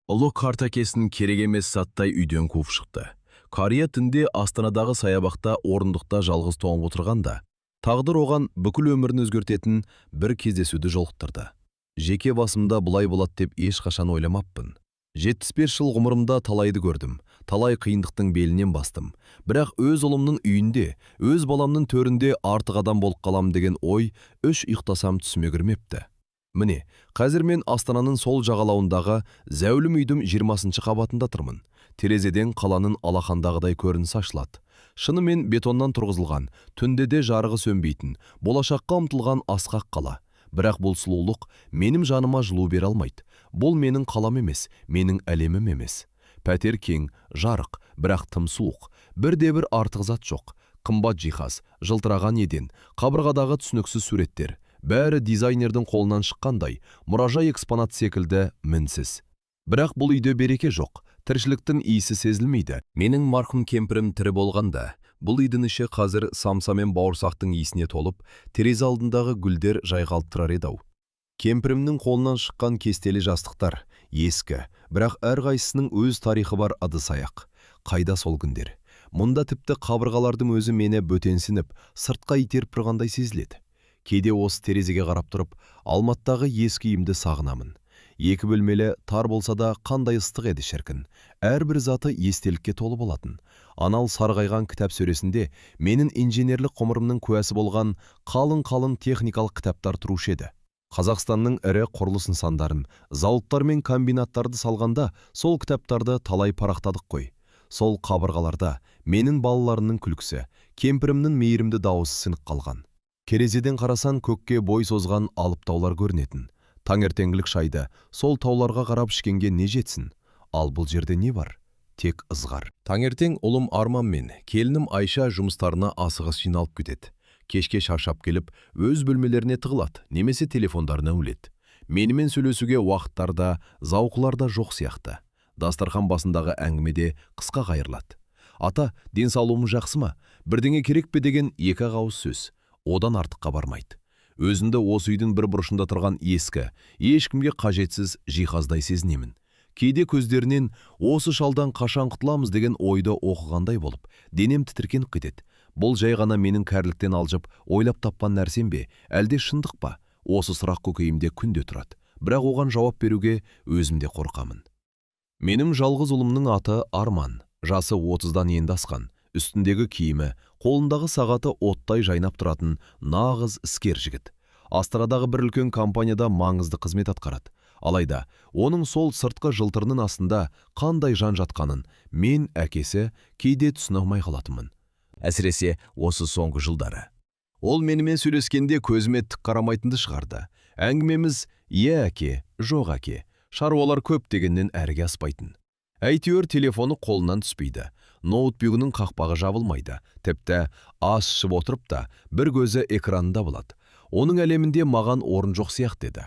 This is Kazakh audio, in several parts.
Ұлы қарт әкесін керек емес заттай үйден қуып шықты. Қария түнде Астанадағы саябақта орындықта жалғыз тоңып отырғанда, тағдыр оған бүкіл өмірін өзгертетін бір кездесуді жолықтырды. Жеке басымда бұлай болады деп ешқашан ойламаппын. 75 жыл ғұмырымда талайды көрдім, талай қиындықтың белінен бастым. Бірақ өз ұлымның үйінде, өз баламның төрінде артық адам болып қалам деген ой үш ұйықтасам түсіме кірмепті. Міне, қазір мен Астананың сол жағалауындағы зәулім үйдің 20-шы қабатында тұрмын. Терезеден қаланың алақандағыдай көрініс ашылады. Шынымен бетоннан тұрғызылған, түнде де жарығы сөнбейтін, болашаққа ұмтылған асқақ қала. Бірақ бұл сұлулық менің жаныма жылу бере алмайды. Бұл менің қалам емес, менің әлемім емес. Пәтер кең, жарық, бірақ тым суық. Бірде-бір артық зат жоқ. Қымбат жиһаз, жылтыраған еден, қабырғадағы түсініксіз суреттер. Бәрі дизайнердің қолынан шыққандай, мұражай экспонат секілді мінсіз. Бірақ бұл үйде береке жоқ, тіршіліктің иісі сезілмейді. Менің марқұм кемпірім тірі болғанда, бұл үйдің іші қазір самса мен бауырсақтың иісіне толып, терезе алдындағы гүлдер жайғалып тұрар еді-ау. Кемпірімнің қолынан шыққан кестелі жастықтар, ескі, бірақ әрқайсысының өз тарихы бар ыдыс-аяқ. Қайда сол күндер? Мұнда тіпті қабырғалардың өзі мені бөтенсініп, сыртқа итеріп тұрғандай сезіледі. Кейде осы терезеге қарап тұрып, Алматыдағы ескі үйімді сағынамын. Екі бөлмелі тар болса да қандай ыстық еді шіркін. Әрбір заты естелікке толы болатын. Анал сарғайған кітап сөресінде менің инженерлік ғұмырымның куәсі болған қалың техникалық кітаптар тұрушы еді. Қазақстанның ірі құрылыс нысандарын, зауыттар мен комбинаттарды салғанда сол кітаптарды талай парақтадық қой. Сол қабырғаларда менің балаларымның күлкісі, кемпірімнің мейірімді дауысы сынып қалған. Терезеден қарасан көкке бой созған алып таулар көрінетін. Таңертеңгілік шайды сол тауларға қарап ішкенге не жетсін? Ал бұл жерде не бар? Тек ызғар. Таңертең ұлым Арман мен келінім Айша жұмыстарына асығыс жиналып кетеді. Кешке шаршап келіп, өз бөлмелеріне тығылады, немесе телефондарына өледі. Менімен сөйлесуге уақыттарда, зауқыларда жоқ сияқты. Дастархан басындағы әңгімеде қысқа қайырлады. Ата, денсаулығым жақсы ма? Бірдеңе керек пе деген екі ауыз сөз. Одан артыққа бармайды. Өзімді осы үйдің бір бұрышында тұрған ескі, ешкімге қажетсіз жиһаздай сезінемін. Кейде көздерінен осы шалдан қашан құтыламыз деген ойды оқығандай болып, денем тітіркеніп кетеді. Бұл жай ғана менің кәріліктен алжып, ойлап тапқан нәрсем бе, әлде шындық па? Осы сұрақ көкейімде күнде тұрады. Бірақ оған жауап беруге өзімде қорқамын. Менің жалғыз ұлымның аты Арман. Жасы 30-дан енді асқан. Үстіндегі киімі, қолындағы сағаты оттай жайнап тұратын нағыз іскер жігіт. Астанадағы бір үлкен компанияда маңызды қызмет атқарады. Алайда, оның сол сыртқы жылтырының астында қандай жан жатқанын мен әкесі кейде түсіне алмай қалатынмын. Әсіресе осы соңғы жылдары. Ол менімен сөйлескенде көзіме тік қарамайтынды шығарды. Әңгімеміз «Е әке, жоқ әке, шаруалар көп» дегеннен әріге аспайтын. Әйтеуір телефоны қолынан түспейді. Ноутбугының қақпағы жабылмайды. Тіпті ас ішіп отырып та бір көзі экранында болады. Оның әлемінде маған орын жоқ сияқты еді.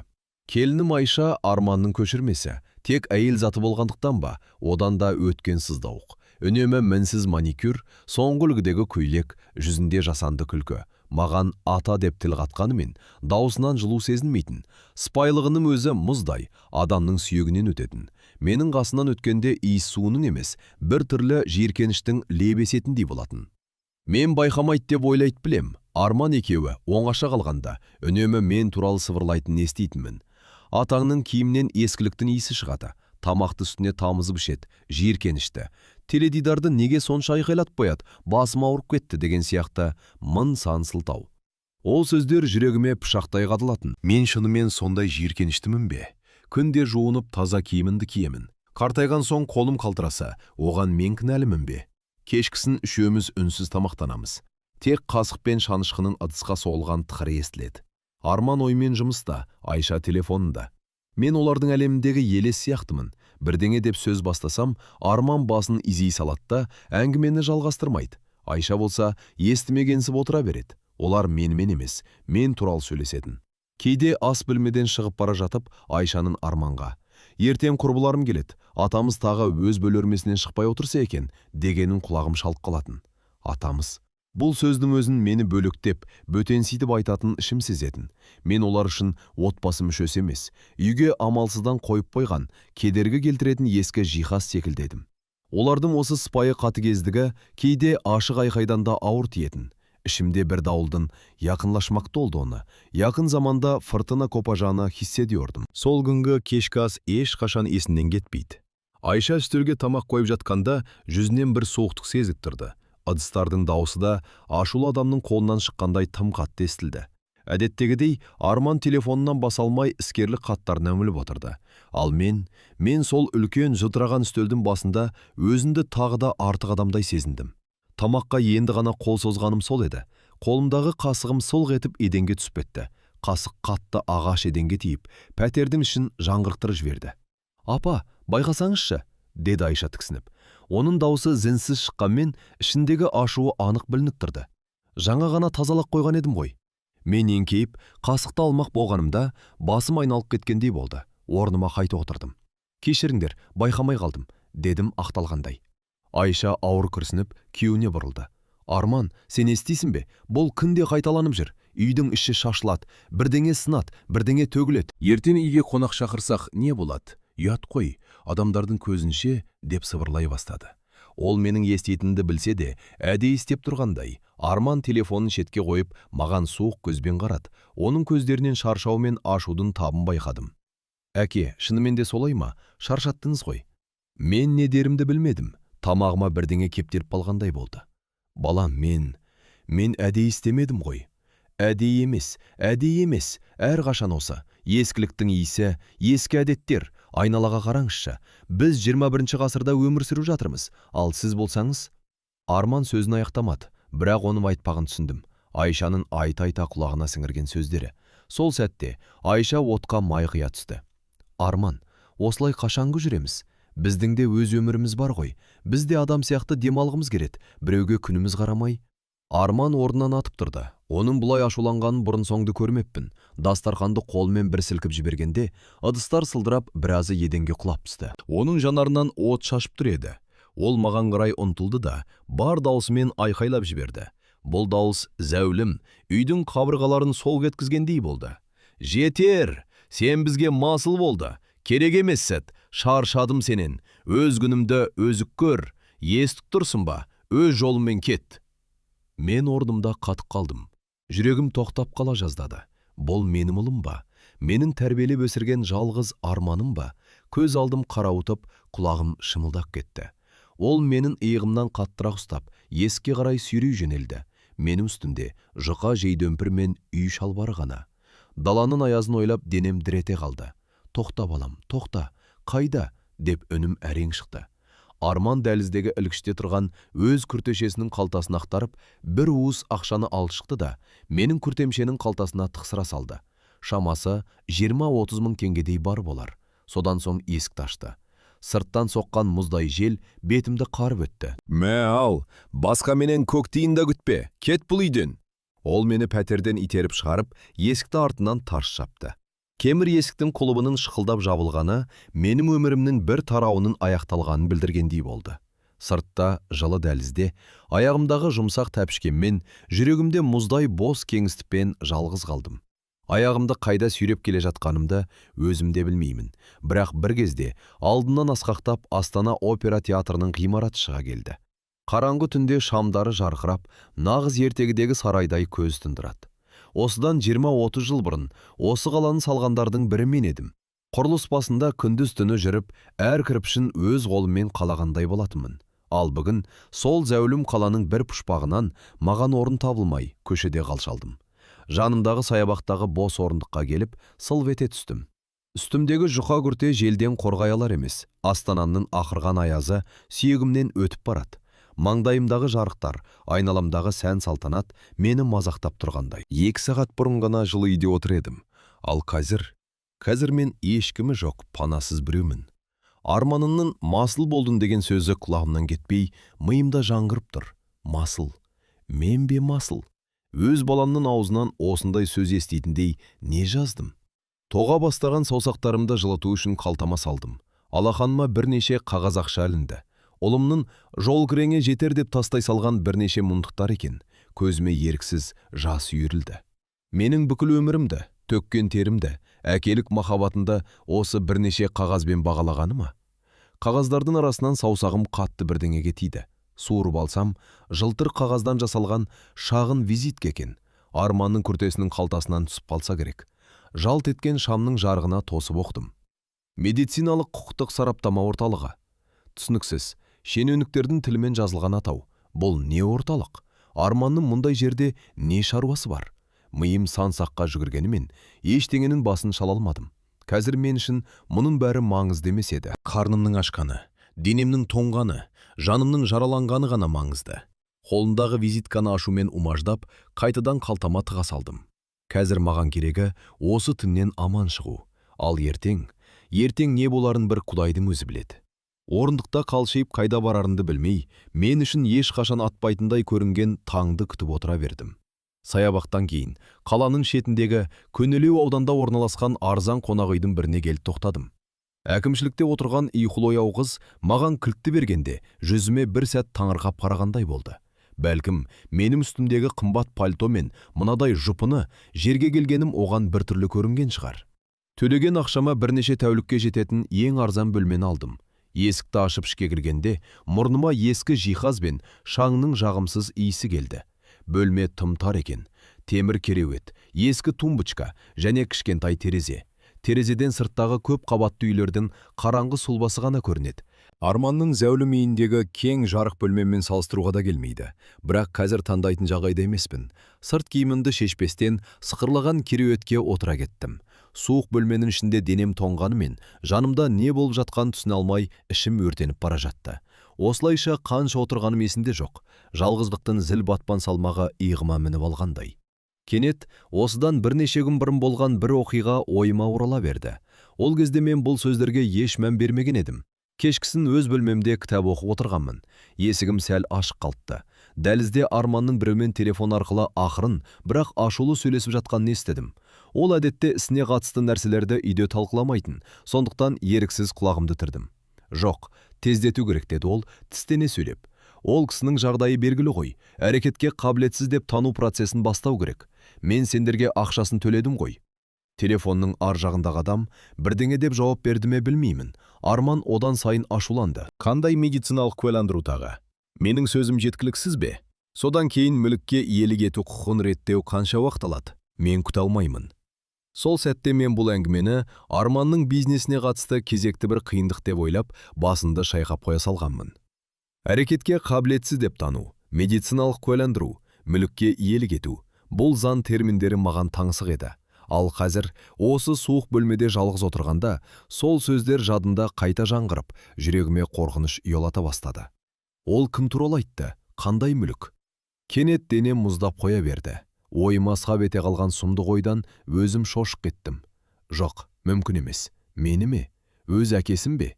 Келінім Айша Арманның көшірмесі. Тек әйел заты болғандықтан ба, одан да өткен сыздауық. Үнемі мінсіз маникюр, соңғы үлгідегі көйлек, жүзінде жасанды күлкі. Маған ата деп тіл қатқанымен, даусынан жылу сезінмейтін. Спайлығының өзі мұздай, адамның сүйегінен өтетін. Менің қасынан өткенде иіс суының емес, бір түрлі жиіркеніштің лебесетіндей болатын. Мен байқамайды деп ойлайды білем. Арман екеуі оңаша қалғанда, үнемі мен туралы сыбырлайтын естейтінмін. Атаңның киімнен ескіліктің иісі шығады. Тамақты үстіне тамызып ішеді, жиіркенішті. Теледидарды неге сонша айқайлатып қояды, басым ауырып кетті деген сияқты мың сан сылтау. Ол сөздер жүрегіме пышақтай қадалатын. Мен шынымен сондай жиіркеніштімін бе? Күнде жуынып таза киімімді киемін. Қартайған соң қолым қалтыраса, оған мен кінәлімін бе? Кешкісін үшеуміз үнсіз тамақтанамыз. Тек қасық пен шанышқының ыдысқа соғылған тықыры естіледі. Арман оймен жұмыста, Айша телефонында. Мен олардың әлеміндегі елес сияқтымын. Бірдеңе деп сөз бастасам, Арман басын изей салатта, әңгімені жалғастырмайды. Айша болса, естімегенсіп отыра береді. Олар менімен емес, мен туралы сөйлесетін. Кейде ас бөлмеден шығып бара жатып, Айшаның Арманға: «Ертең құрбыларым келеді, атамыз тағы өз бөлермесінен шықпай отырса екен» дегенін құлағым шалып қалатын. Атамыз. Бұл сөздің өзін мені бөліктеп, бөтенситіп айтатын ішім сезетін. Мен олар үшін отбасы мүшесі емес, үйге амалсыздан қойып қойған, кедергі келтіретін ескі жиһаз секілдедім. Олардың осы сыпайы қатыгездігі кейде ашық айқайдан да ауыр тиетін. Ішімде бір дауылдың якынлашмақты oldu оны. Yakın заманда fırtına kopacağını hissediyordum. Сол күнгі кешкі ас ешқашан есімнен кетпейді. Айша үстелге тамақ қойып жатқанда жүзінен бір суықтық сезіп тұрды. Ыдыстардың дауысы да ашулы адамның қолынан шыққандай тым қатты естілді. Әдеттегідей Арман телефонынан баса алмай іскерлік хаттарына үңіліп отырды. Ал мен сол үлкен жыдыраған үстелдің басында өзімді тағы да артық адамдай сезіндім. Тамаққа енді ғана қол созғаным сол еді. Қолымдағы қасығым солқ етіп еденге түсіп кетті. Қасық қатты ағаш еденге тиіп, пәтердің ішін жаңғырықтырып жіберді. «Апа, байқасаңызшы», деді Айша тіксініп. Оның даусы зінсіз шыққанмен ішіндегі ашуы анық білініп тұрды. «Жаңа ғана тазалап қойған едім ғой». Мен еңкейіп, қасықты алмақ болғанымда басым айналып кеткендей болды. Орныма қайта отырдым. «Кешіріңдер, байқамай қалдым», дедім ақталғандай. Айша ауыр күрсініп, күйеуіне бұрылды. «Арман, сен естисің бе? Бұл күнде қайталанып жүр. Үйдің іші шашылады, бірдеңе сынады, бірдеңе төгіледі. Ертең үйге қонақ шақырсақ не болады? Ұят қой, адамдардың көзінше», деп сыбырлай бастады. Ол менің еститінді білсе де, әдейі істеп тұрғандай. Арман телефонын шетке қойып, маған суық көзбен қарады. Оның көздерінен шаршау мен ашудың табын байқадым. «Әке, шынымен де солай ма? Шаршаттыңыз ғой». Мен не дерімді білмедім. Тамағыма бірдеңе кептеліп қалғандай болды. «Балам, мен әдейі істемедім ғой». «Әдейі емес, әрқашан осы. Ескіліктің иісі, ескі әдеттер. Айналаға қараңызшы. Біз 21 ғасырда өмір сүріп жатырмыз. Ал сіз болсаңыз?» Арман сөзін аяқтамады, бірақ оның айтпағын түсіндім. Айшаның айта құлағына сіңірген сөздері. Сол сәтте Айша отқа май құя түсті. «Арман, осылай қашанғы жүреміз? Біздің де өз өміріміз бар ғой. Біз де адам сияқты демалғымыз келеді. Біреуге күніміз қарамай». Арман орнынан атып тұрды. Оның бұлай ашуланғанын бұрын соңды көрмеппін. Дастарханды қолмен бір сілкіп жібергенде, ыдыстар сылдырап, біразы еденге құлап түсті. Оның жанарынан от шашып тұр еді. Ол маған қарай ұмтылды да, бар даусымен айқайлап жіберді. Бұл дауыс зәулім, үйдің қабырғаларын сол кеткізгендей болды. «Жетер! Сен бізге масыл болды. Керек емес сәт. Шаршадым сенен. Өз күнімді өзік көр. Естік тұрсың ба? Өз жолымен кет». Мен орнымда қатып қалдым. Жүрегім тоқтап қала жаздады. Бұл менің ұлым ба? Менің тәрбиелеп өсірген жалғыз арманым ба? Көз алдым қарауытып, құлағым шымылдап кетті. Ол менің иығымнан қаттырақ ұстап, есікке қарай сүйрей жөнелді. Менің үстімде жұқа жейдөмпір мен үй шалбары ғана. Даланың аязын ойлап денем дірете қалды. «Тоқта балам, тоқта. Қайда?» деп үнім әрең шықты. Арман дәліздегі ілгіште тұрған өз күртешесінің қалтасын ақтарып, бір уыс ақшаны алып шықты да, менің күртемшенің қалтасына тықсыра салды. Шамасы 20-30 мың теңгедей бар болар. Содан соң есікті ашты. Сырттан соққан мұздай жел бетімді қарып өтті. «Мә ал, басқа менен көктейін да күтпе, кет бұл үйден». Ол мені пәтерден итеріп шығарып, есікті артынан тарс жапты. Кемір есіктің құлыбының шықылдап жабылғаны менің өмірімнің бір тарауының аяқталғанын білдіргендей болды. Сыртта, жылы дәлізде, аяғымдағы жұмсақ тәпішкеммен, жүрегімде мұздай бос кеңістікпен жалғыз қалдым. Аяғымды қайда сүйреп келе жатқанымды өзімде білмеймін. Бірақ бір кезде алдынан асқақтап Астана опера театрының ғимараты шыға келді. Қараңғы түнде шамдары жарқырап, нағыз ертегідегі сарайдай көз тұндырады. Осыдан 20-30 жыл бұрын осы қаланы салғандардың бірі мен едім. Құрылыс басында күндіз түні жүріп, әр кірпішін өз қолыммен қалағандай болатынмын. Ал бүгін сол зәулім қаланың бір пұшпағынан маған орын табылмай көшеде қалшалдым. Жанымдағы саябақтағы бос орындыққа келіп, сылп ете түстім. Үстімдегі жұқа күрте желден қорғай алар емес. Астананың ақырған аязы сүйегімнен өтіп барады. Маңдайымдағы жарықтар, айналамдағы сән салтанат мені мазақтап тұрғандай. 2 сағат бұрын ғана жылы үйде отыр едім. Ал қазір мен ешкімі жоқ, панасыз біреумін. Арманымның масыл болдың деген сөзі құлағымнан кетпей, миымда жаңғырып тұр. Масыл. Мен бе масыл? Өз баламның аузынан осындай сөз еститіндей не жаздым? Тоға бастаған саусақтарымды жылыту үшін қалтама салдым. Алақаныма бірнеше қағаз ақша ілінді. Олымның жол кіреңе жетер деп тастай салған бірнеше мұндықтар екен. көзіме еріксіз жас үйірілді. Менің бүкіл өмірімді, төккен терімді, әкелік махаббатында осы бірнеше қағазбен бағалағаны ма? Қағаздардың арасынан саусағым қатты бірдеңеге тиді. Суырып алсам, жылтыр қағаздан жасалған шағын визитке екен. Арманның күртесінің қалтасынан түсіп қалса керек. Жалт еткен шамның жарығына тосып оқтым. Медициналық құқықтық сараптама орталығы. Түсініксіз, шенеуніктердің тілімен жазылған атау. Бұл не орталық? Арманның мұндай жерде не шаруасы бар? Миым сан-саққа жүгіргенімен, ештеңенің басын шала алмадым. Қазір мен үшін мұның бәрі маңызды емес еді. Қарнымның ашқаны, денемнің тоңғаны, жанымның жараланғаны ғана маңызды. Қолындағы визитканы ашумен умаждап, қайтадан қалтама тыға салдым. Қазір маған керегі осы түннен аман шығу. Ал ертең не боларын бір Құдайдың өзі біледі. Орындықта қалшайып қайда барарымды білмей, мен үшін ешқашан атпайтындай көрінген таңды күтіп отыра бердім. Саябақтан кейін қаланың шетіндегі Көнелеу ауданда орналасқан арзан қонақ үйдің біріне келіп тоқтадым. Әкімшілікте отырған иқұлояу қыз маған кілтті бергенде жүзіме бір сәт таңырқап қарағандай болды. Бәлкім, менің үстімдегі қымбат пальто мен мынадай жұпыны жерге келгенім оған біртүрлі көрінген шығар. Төлеген ақшама бірнеше тәулікке жететін ең арзан бөлмені алдым. Есікті ашып ішке кіргенде мұрныма ескі жиһаз бен шаңның жағымсыз иісі келді. Бөлме тым тар екен. Темір кереует, ескі тумбочка және кішкентай терезе. Терезеден сырттағы көп қабатты үйлердің қараңғы сұлбасы ғана көрінеді. Арманның зәулім үйіндегі кең жарық бөлмемен салыстыруға да келмейді. Бірақ қазір таңдайтын жағдайда емеспін. Сырт киімімді шешпестен сықырлаған кереуетке отыра кеттім. Суық бөлменің ішінде денем тоңғанымен, жанымда не болып жатқан түсіне алмай, ішім өртеніп бара жатты. Осылайша қанша отырғаным есімде жоқ. Жалғыздықтың зіл батпан салмағы иығыма мініп алғандай. Кенет, осыдан бірнеше күн бұрын болған бір оқиға ойыма орала берді. Ол кезде мен бұл сөздерге еш мән бермеген едім. Кешкісін өз бөлмемде кітап оқып отырғанмын. Есігім сәл ашық қалыпты. Дәлізде Арманның біреумен телефон арқылы ақырын, бірақ ашулы сөйлесіп жатқанын естідім. Ол әдетте ісіне қатысты нәрселерді үйде талқыламайтын, сондықтан еріксіз құлағымды түрдім. Жоқ, тездету керек деді ол, тістене сөйлеп. Ол кісінің жағдайы белгілі ғой, әрекетке қабілетсіз деп тану процесін бастау керек. Мен сендерге ақшасын төледім ғой. Телефонның ар жағындағы адам бірдеңе деп жауап берді ме білмеймін. Арман одан сайын ашуланды. Қандай медициналық куәландыру тағы? Менің сөзім жеткіліксіз бе? Содан кейін мүлікке иелік ету құқығын реттеу қанша уақыт алады? Мен күте алмаймын. Сол сәтте мен бұл әңгімені Арманның бизнесіне қатысты кезекті бір қиындық деп ойлап, басында шайқап қоя салғанмын. Әрекетке қабілетсіз деп тану, медициналық куәландыру, мүлікке иелік ету. Бұл заң терминдері маған таңсық еді. Ал қазір осы суық бөлмеде жалғыз отырғанда, сол сөздер жадымда қайта жаңғырып, жүрегіме қорқыныш ұялата бастады. Ол кім туралы айтты? Қандай мүлік? Кенет денем мұздап қоя берді. Ойыма сап ете қалған сұмдық ойдан өзім шошып кеттім. Жоқ, мүмкін емес. Мені ме? Өз әкесім бе?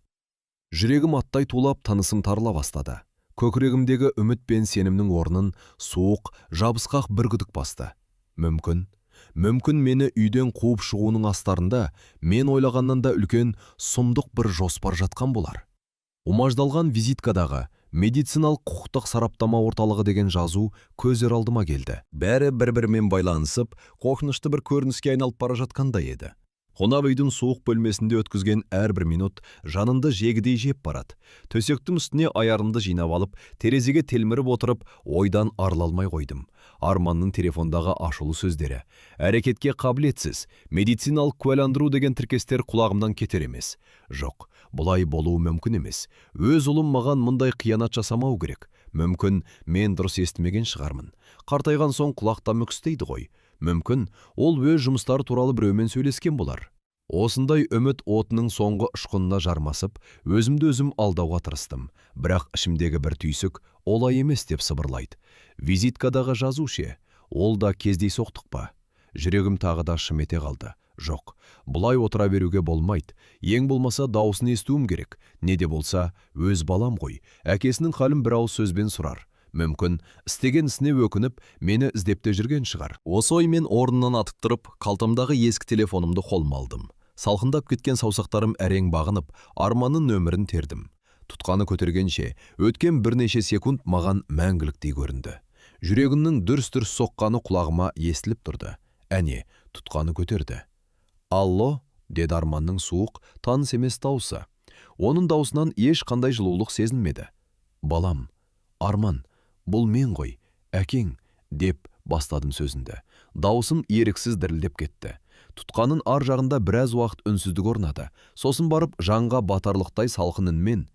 Жүрегім аттай тулап, тынысым тарыла бастады. Көкірегімдегі үміт пен сенімнің орнын суық, жабысқақ бір күдік басты. Мүмкін мені үйден қуып шығуының астарында мен ойлағаннан да үлкен сұмдық бір жоспар жатқан болар. Умаждалған визиткадағы медициналық құқықтық сараптама орталығы деген жазу көзер алдыма келді. Бәрі бір-бірімен байланысып, қорқынышты бір көрініске айналып бара жатқандай еді. Қонақ үйдің суық бөлмесінде өткізген әрбір минут жанымды жегідей жеп барады. Төсектің үстіне аяғымды жинап алып, терезеге телміріп отырып, ойдан арыла алмай қойдым. Арманның телефондағы ашулы сөздері, әрекетке қабілетсіз, медициналық куәландыру деген тіркестер құлағымнан кетер емес. Жоқ, бұлай болуы мүмкін емес. Өз ұлым маған мұндай қиянат жасамау керек. Мүмкін мен дұрыс естімеген шығармын. Қартайған соң құлақта мүкістейді ғой. Мүмкін, ол өз жұмыстары туралы біреумен сөйлескен болар. Осындай үміт отының соңғы ұшқынына жармасып, өзімді өзім алдауға тырыстым. Бірақ ішімдегі бір түйсік олай емес деп сыбырлайды. Визиткадағы жазушы, ол да кездей соқтық па? Жүрегім тағы да шым ете қалды. Жоқ, бұлай отыра беруге болмайды. Ең болмаса дауысын естуім керек. Не де болса, өз балам ғой. Әкесінің халін бір ауыз сөзбен сұрар. Мүмкін, істеген ісіне өкініп, мені іздепте жүрген шығар. Осы оймен орнынан атып тұрып, қалтамдағы ескі телефонымды қолыма алдым. Салқындап кеткен саусақтарым әрең бағынып, Арманның нөмірін тердім. Тұтқаны көтергенше, өткен бірнеше секунд маған мәңгіліктей көрінді. Жүрегімнің дүрс-дүрс соққаны құлағыма естіліп тұрды. Әне, тұтқаны көтерді. «Алло», деді Арманның суық, таныс емес дауысы. Оның даусынан еш қандай жылулық сезілмеді. «Балам, Арман, бұл мен ғой, әкең», деп бастадым сөзінді. Даусым еріксіз дірілдеп кетті. Тұтқанын ар жағында біраз уақыт үнсіздік орнады. Сосын барып жанға батарлықтай салқын үнмен: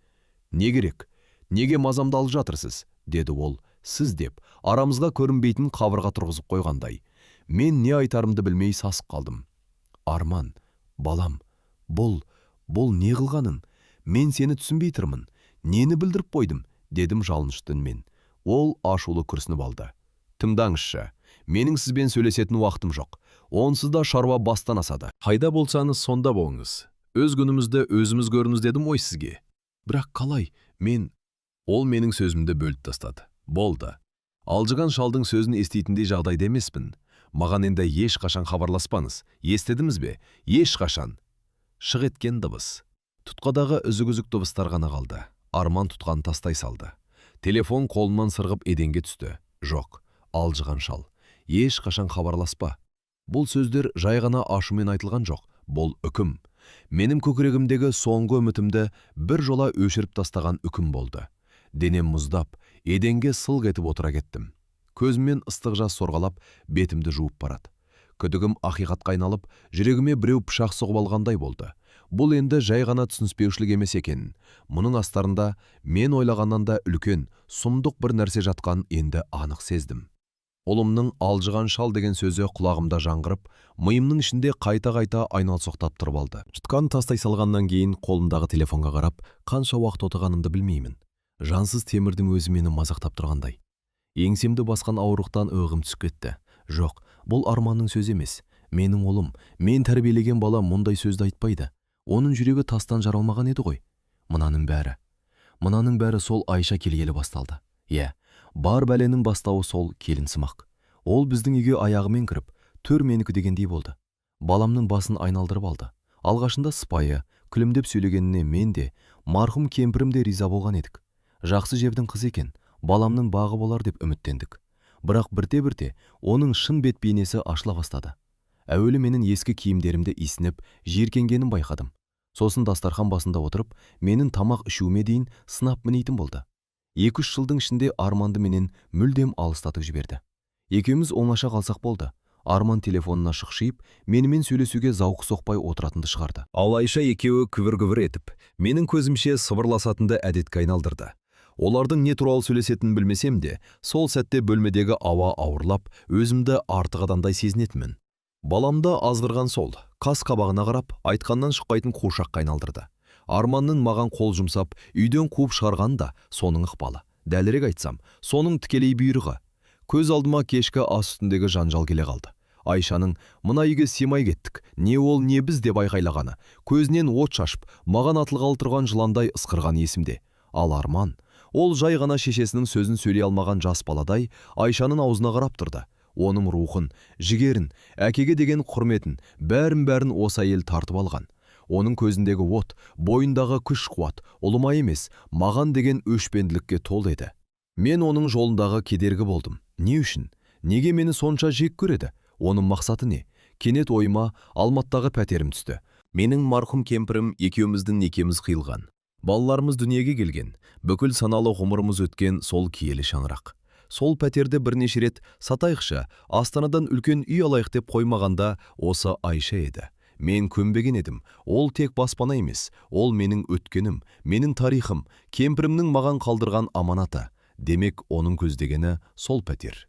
«Не керек? Неге мазамды алып жатырсыз?» деді ол. «Сіз» деп арамызға көрінбейтін қабырға тұрғызып қойғандай. Мен не айтарымды білмей сасып қалдым. «Арман, балам, бұл не қылғаның? Мен сені түсінбей тұрмын. Нені білдіріп қойдым?» дедім жалынышты үнмен. Ол ашулы күрсініп алды. «Тыңдаңызшы, менің сізбен сөйлесетін уақытым жоқ. Онсыз да шаруа бастан асады. Қайда болсаңыз сонда болыңыз. Өз күнімізді өзіміз көріңіз дедім ой сізге». «Бірақ қалай? Ол менің сөзімді бөліп тастады. «Болды. Алжыған шалдың сөзін еститіндей жағдайда емеспін. Маған енді ешқашан хабарласпаңыз. Естідіңіз бе? Ешқашан». Шық еткен дыбыс. Тұтқадағы үзік-үзік дыбыстар ғана қалды. Арман тұтқаны тастай салды. Телефон қолынан сырғып еденге түсті. «Жоқ, алжыған шал. Ешқашан хабарласпа». Бұл сөздер жай ғана ашумен айтылған жоқ. Бұл үкім. Менің көкірегімдегі соңғы үмітімді бір жола өшіріп тастаған үкім болды. Денем мұздап, еденге сылқ етіп отыра кеттім. Көзіммен ыстық жас сорғалап, бетімді жуып барады. Күдігім ақиқатқа айналып, жүрегіме біреу пышақ соғып алғандай болды. Бұл енді жай ғана түсініспеушілік емес екен. Мұның астарында мен ойлағаннан да үлкен, сұмдық бір нәрсе жатқан енді анық сездім. Ұлымның «алжыған шал» деген сөзі құлағымда жаңғырып, миымның ішінде қайта-қайта айналсоқтап тұрып алды. Тұтқаны тастай салғаннан кейін қолымдағы телефонға қарап, қанша уақыт отырғанымды білмеймін. Жансыз темірдің өзі мені мазақтап тұрғандай. Еңсемді басқан ауырлықтан өғім түсіп кетті. Жоқ, бұл Арманның сөзі емес. Менің ұлым, мен тәрбиелеген бала мұндай сөзді айтпайды. Оның жүрегі тастан жаралмаған еді ғой. Мұнаның бәрі сол Айша келгелі басталды. Бар бәленің бастауы сол келінсымақ. Ол біздің үйге аяғымен кіріп, төр менікі дегендей болды. Баламның басын айналдырып алды. Алғашында сыпайы, күлімдеп сөйлегеніне мен де, марқұм кемпірім де риза болған едік. Жақсы жердің қыз екен, баламның бағы болар деп үміттендік. Бірақ бірте-бірте оның шын бет бейнесі ашыла бастады. Әуелі менің ескі киімдерімді исініп, жиіркенгенін байқадым. Сосын дастархан басында отырып, менің тамақ ішуіме дейін сынап мінейтін болды. 2-3 жылдың ішінде Арманды менен мүлдем алыстатып жіберді. Екеуміз оңаша қалсақ болды. Арман телефонына шықшиып, менімен сөйлесуге зауқы соқпай отыратынды шығарды. Ал Айша екеуі күвір-күвір етіп, менің көзімше сыбырласатынды әдетке айналдырды. Олардың не туралы сөйлесетінін білмесем де, сол сәтте бөлмедегі ауа ауырлап, өзімді артық адамдай сезінетінмін. Баламды азғырған сол, қас қабағына қарап, айтқаннан шықпайтын қуыршаққа айналдырды. Арманның маған қол жұмсап, үйден қуып шығарған да соның ықпалы. Дәлірек айтсам, соның тікелей бұйрығы. Көз алдыма кешкі ас үстіндегі жанжал келе қалды. Айшаның «Мына үйге сыймай кеттік, не ол не біз» деп айқайлағаны, көзінен от шашып, маған атылғалы тұрған жыландай ысқырған есімде. Ал Арман, ол жай ғана шешесінің сөзін сөйлей алмаған жас баладай Айшаның аузына қарап тұрды. Оның рухын, жігерін, әкеге деген құрметін, бәрін осы әйел тартып алған. Оның көзіндегі от, бойындағы күш-қуат, ұлыма емес, маған деген өшпенділікке тол еді. Мен оның жолындағы кедергі болдым. Не үшін? Неге мені сонша жек көреді? Оның мақсаты не? Кенет ойыма Алматыдағы пәтерім түсті. Менің марқұм кемпірім екеуміздің некеміз қиылған. Балаларымыз дүниеге келген, бүкіл саналы ғұмырымыз өткен сол киелі шаңырақ. Сол пәтерді бірнеше рет сатайықша, Астанадан үлкен үй алайық деп қоймағанда осы Айша еді. Мен көнбеген едім. Ол тек баспана емес, ол менің өткенім, менің тарихым, кемпірімнің маған қалдырған аманаты. Демек, оның көздегені сол пәтер.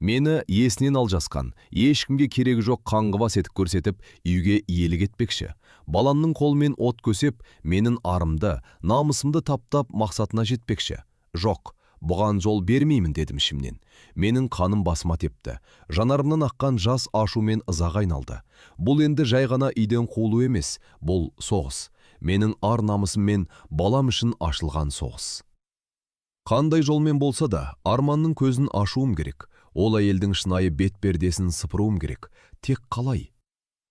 Мені есінен алжасқан, ешкімге керегі жоқ қаңғыбас етіп көрсетіп, үйге иелік етпекші. Баламның қолымен от көсеп, менің арымды, намысымды таптап мақсатына жетпекші. Жоқ, бұған жол бермеймін дедім ішімнен. Менің қаным басыма тепті. Жанарымнан аққан жас ашумен ызаға айналды. Бұл енді жай ғана үйден қуылу емес, бұл соғыс. Менің ар намысым мен балам үшін ашылған соғыс. Қандай жолмен болса да, Арманның көзін ашуым керек. Ол әйелдің шынайы бет пердесін сыпыруым керек. Тек қалай?